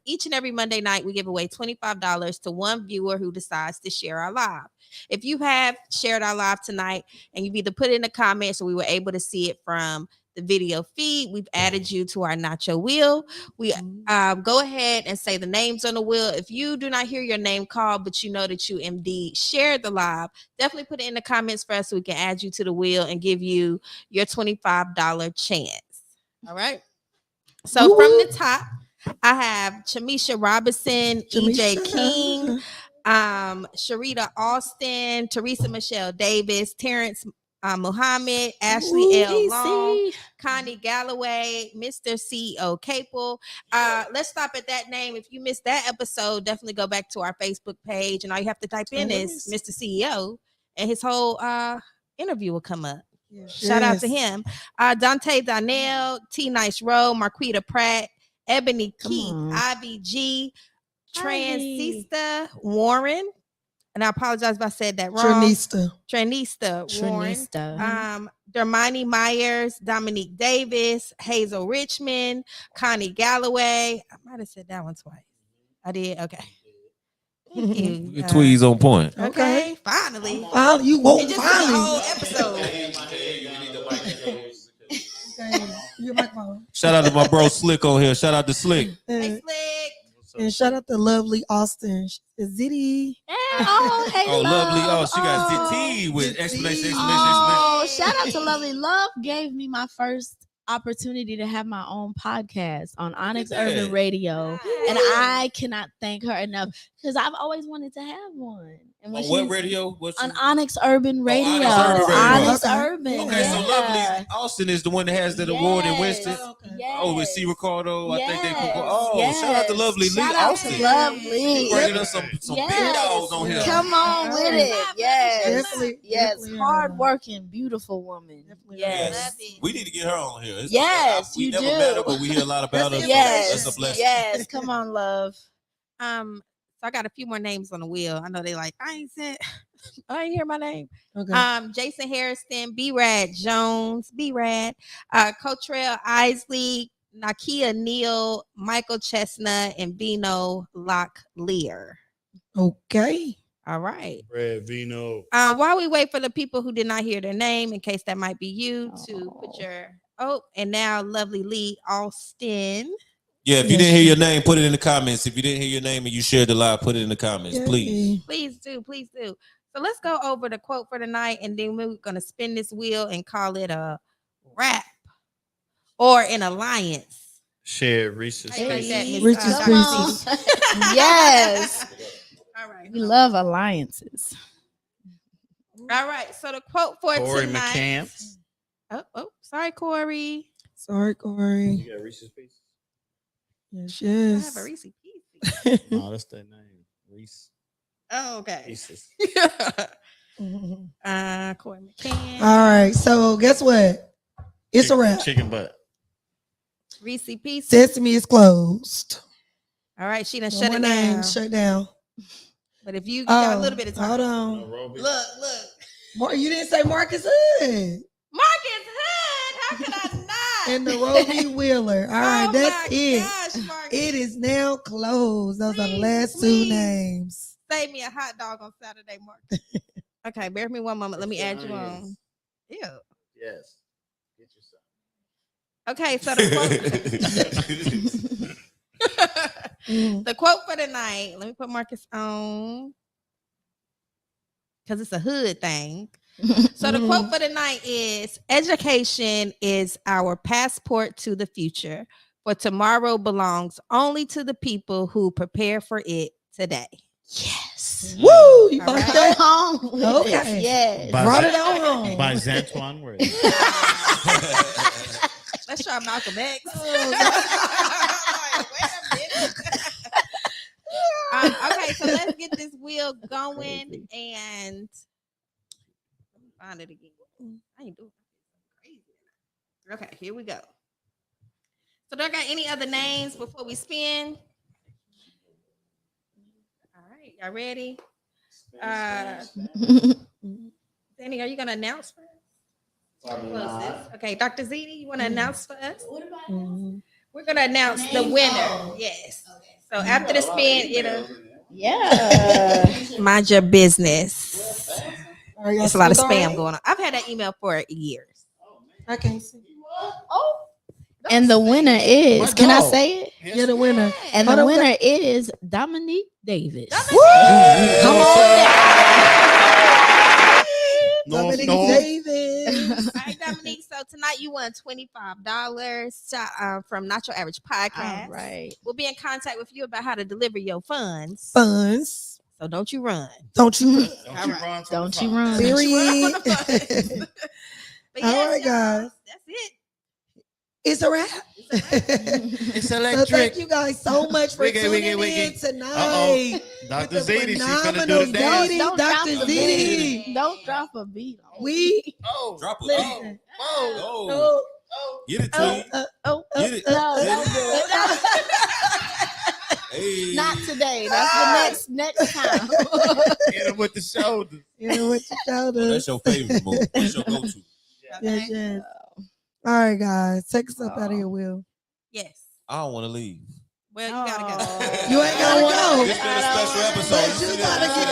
each and every Monday night, we give away $25 to one viewer who decides to share our live. If you have shared our live tonight and you've either put it in the comments or we were able to see it from the video feed, we've added you to our Nacho wheel. We go ahead and say the names on the wheel. If you do not hear your name called, but you know that you indeed shared the live, definitely put it in the comments for us so we can add you to the wheel and give you your $25 chance. All right. So from the top, I have Chamisha Robinson, EJ King, Sharita Austin, Teresa Michelle Davis, Terrence Muhammad, Ashley L. Long, Connie Galloway, Mr. CEO Capel. Let's stop at that name. If you missed that episode, definitely go back to our Facebook page, and all you have to type in is Mr. CEO, and his whole interview will come up. Shout out to him. Dante Donnell, T Nice Rowe, Marquita Pratt, Ebony Keith, Ivy G, Transista Warren, and I apologize if I said that wrong. Tranista Warren, Dermani Myers, Dominique Davis, Hazel Richmond, Connie Galloway. I might have said that one twice. I did. Okay. Thank you. Your tweez on point. Okay. Finally. Finally, you won't It just took a finally. whole episode. Your microphone. Shout out to my bro Slick on here. Shout out to Slick. Hey, Slick. And shout out to lovely Austin. Zitty. Oh, hey, Oh, lovely. Oh, Love. she got Zitty with exclamation. Oh, shout out to Lovely. Love gave me my first opportunity to have my own podcast on Onyx at that. Urban Radio, and Nice. I cannot thank her enough because I've always wanted to have one. And when On what she- radio? What's On Onyx Urban Radio. Onyx Urban Radio. Onyx Okay. Urban. Okay, so yeah. Lovely Austin is the one that has that award in Winston. Oh, okay. Oh, with C. Ricardo, I think they Yes, shout out to Lovely Shout Lee out Austin. to Lovely. Bringing us some big Yes. dogs on here. Come on with it. Yes. Definitely, Yes. definitely, Hardworking, beautiful woman. Definitely. Yes. Love it. We need to get her on here. Yes, we you never do. met her, but we hear a lot about her. so Yes. That's a blessing. Yes. Come on, love. So I got a few more names on the wheel. I know they like, I ain't hear my name. Okay. Jason Harrison, B-Rad Jones, B-Rad, Cotrell Isley, Nakia Neal, Michael Chestnut, and Bino Locklear. Okay. All right. Brad Vino. While we wait for the people who did not hear their name, in case that might be you, to put your and now Lovely Lee Austin. Yeah, if you didn't hear your name, put it in the comments. If you didn't hear your name and you shared the live, put it in the comments, please. Please do, please do. So let's go over the quote for the night, and then we're gonna spin this wheel and call it a wrap or an alliance. Shared Reese's How you like that, Pieces. Miss, Reese's Dr. Pieces. Zitty? Yes. All right. We love alliances. All right. So the quote for Corey tonight. McCamp. Oh, sorry, Corey. Sorry, Corey. You got Reese's Pieces? Yes, I have yes. a Reese Pieces. No, that's their name. Reese Oh, okay. Pieces. Corey McCann. All right. So guess what? It's a wrap. Chicken butt. Reese Pieces. Sesame is closed. All right, she done No shut more it down. names, shut down. But if you got a little bit of time. Hold on. Look. You didn't say Marcus Hood Marcus Hood. How could I not? and the Roby Wheeler. All right, that's it. Gosh, Marcus. It is now closed. Those are the Please, last please. 2 names. Save me a hot dog on Saturday, Marcus. Okay, bear with me one moment. Let me add you on. Ew. Yes. Get yourself. Okay, so the quote. The quote for the night. Let me put Marcus on because it's a hood thing. So the quote for the night is: education is our passport to the future, for tomorrow belongs only to the people who prepare for it today. Yes. Woo! You All like right. that? Come on with Okay. it. Yes. By- Brought it on home. By Zantuan Word. Let's try Malcolm X. Oh, Wait a minute. Okay, so let's get this wheel going and let me find it again. I ain't doing crazy. Okay, here we go. So, do I got any other names before we spin? All right, y'all ready? Danny, are you gonna announce for us? Okay, Dr. Zitty, you want to announce for us? We're gonna announce the winner. Yes. So after the spin, it'll Yeah. mind your business. Are y'all There's a lot of still spam alright? going on. I've had that email for years. I can't see. And the winner is, My can I dog. say it? You're the winner. And Hold the on, winner is Dominique Davis. Woo! Come on. Dominique No. Davis. All right, Dominique. So tonight you won $25 from Not Your Average Podcast. All right. We'll be in contact with you about how to deliver your funds. Funds. So don't you run. Don't you? Don't you run from Don't the you fire. run. Period. But All yes, right, y'all, guys. that's it. It's a wrap. It's So electric. thank you guys so much for Wiggy, tuning wiggy, in wiggy. tonight. Dr. With the Zitty, she's gonna do phenomenal the dance. Zitty. Don't Dr. drop a Zitty. beat. Don't drop a beat. We Oh, Drop it. listen. Oh, Oh, get it, oh, Tweet. Get it. No, Get don't it. do it. Hey. Not today. That's the next time. hit him with the shoulders. you know what you showed Oh, us. that's your favorite move. What's your go-to? Yes, yes. All right, guys. Take us up out of here, Will. Yes. I don't want to leave. Well, you gotta go. Oh. You ain't gonna go. This been a special episode. But You you see gotta that? get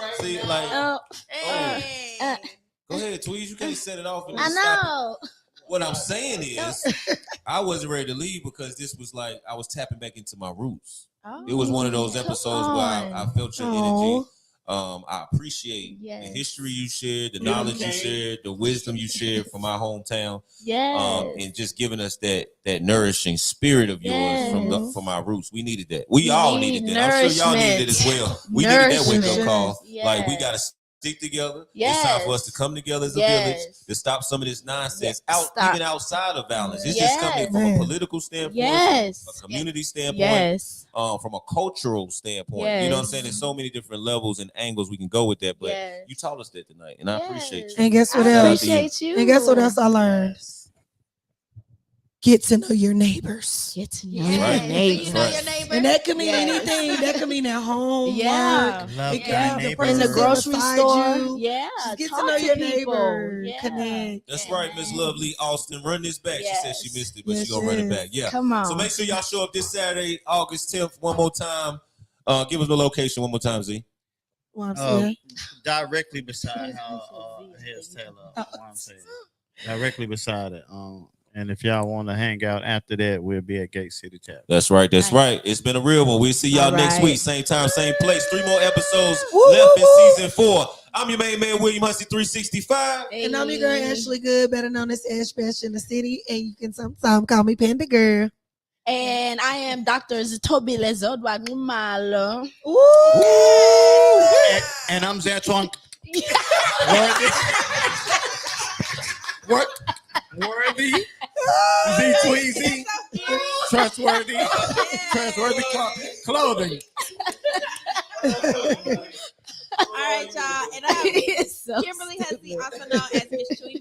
out. See, like, Oh, Hey. go ahead, Tweez. You can't set it off. And I then stop it. know. What I'm saying is, I wasn't ready to leave because this was like I was tapping back into my roots. It was one of those episodes where I felt your energy. I appreciate Yes. the history you shared, the Yeah. knowledge you shared, the wisdom you shared from my hometown, Yes. and just giving us that nourishing spirit of yours Yes. from our roots. We needed that. We We all need needed that. I'm sure y'all needed it as well. We needed that wake up Nourishment. call. Yes. Like we gotta stick together. It's time for us to come together as a village to stop some of this nonsense even outside of violence. It's just coming from a political standpoint, from a community standpoint, from a cultural standpoint. You know what I'm saying? There's so many different levels and angles we can go with that, but you taught us that tonight, and I appreciate you. And guess what I else? appreciate you. And guess what else I learned? Get to know your neighbors. Get to know That's your right. neighbors. That's right. Your neighbor. And that could mean Yes. anything. That could mean at home, Yeah. work. Love It could thy be the neighbor. person In the sitting grocery beside store. you. Yeah. Just get to talk know your people. neighbor. Yeah. Connect. That's right, Miss Lovely Austin. Run this back. She said she missed it, but Yes, she gonna run it back. Yeah. Come on. So make sure y'all show up this Saturday, August 10th, one more time. Give us the location one more time, Z. Directly beside Hill's Taylor. Directly beside it. And if y'all want to hang out after that, we'll be at Gate City Tap. That's right. That's right. It's been a real one. We'll see y'all next week. Same time, same place. 3 more episodes left in season 4. I'm your main man, William Hussey 365. And I'm your girl, Ashley Good, better known as Ash Bash in the city. And you can sometimes call me Panda Girl. And I am Dr. Zithobile Nxumalo. And I'm Zatron. Worthy. Z-Tweezy. Trustworthy clothing. All right, y'all. And Kimberly Hussey, also known as Miss Chewy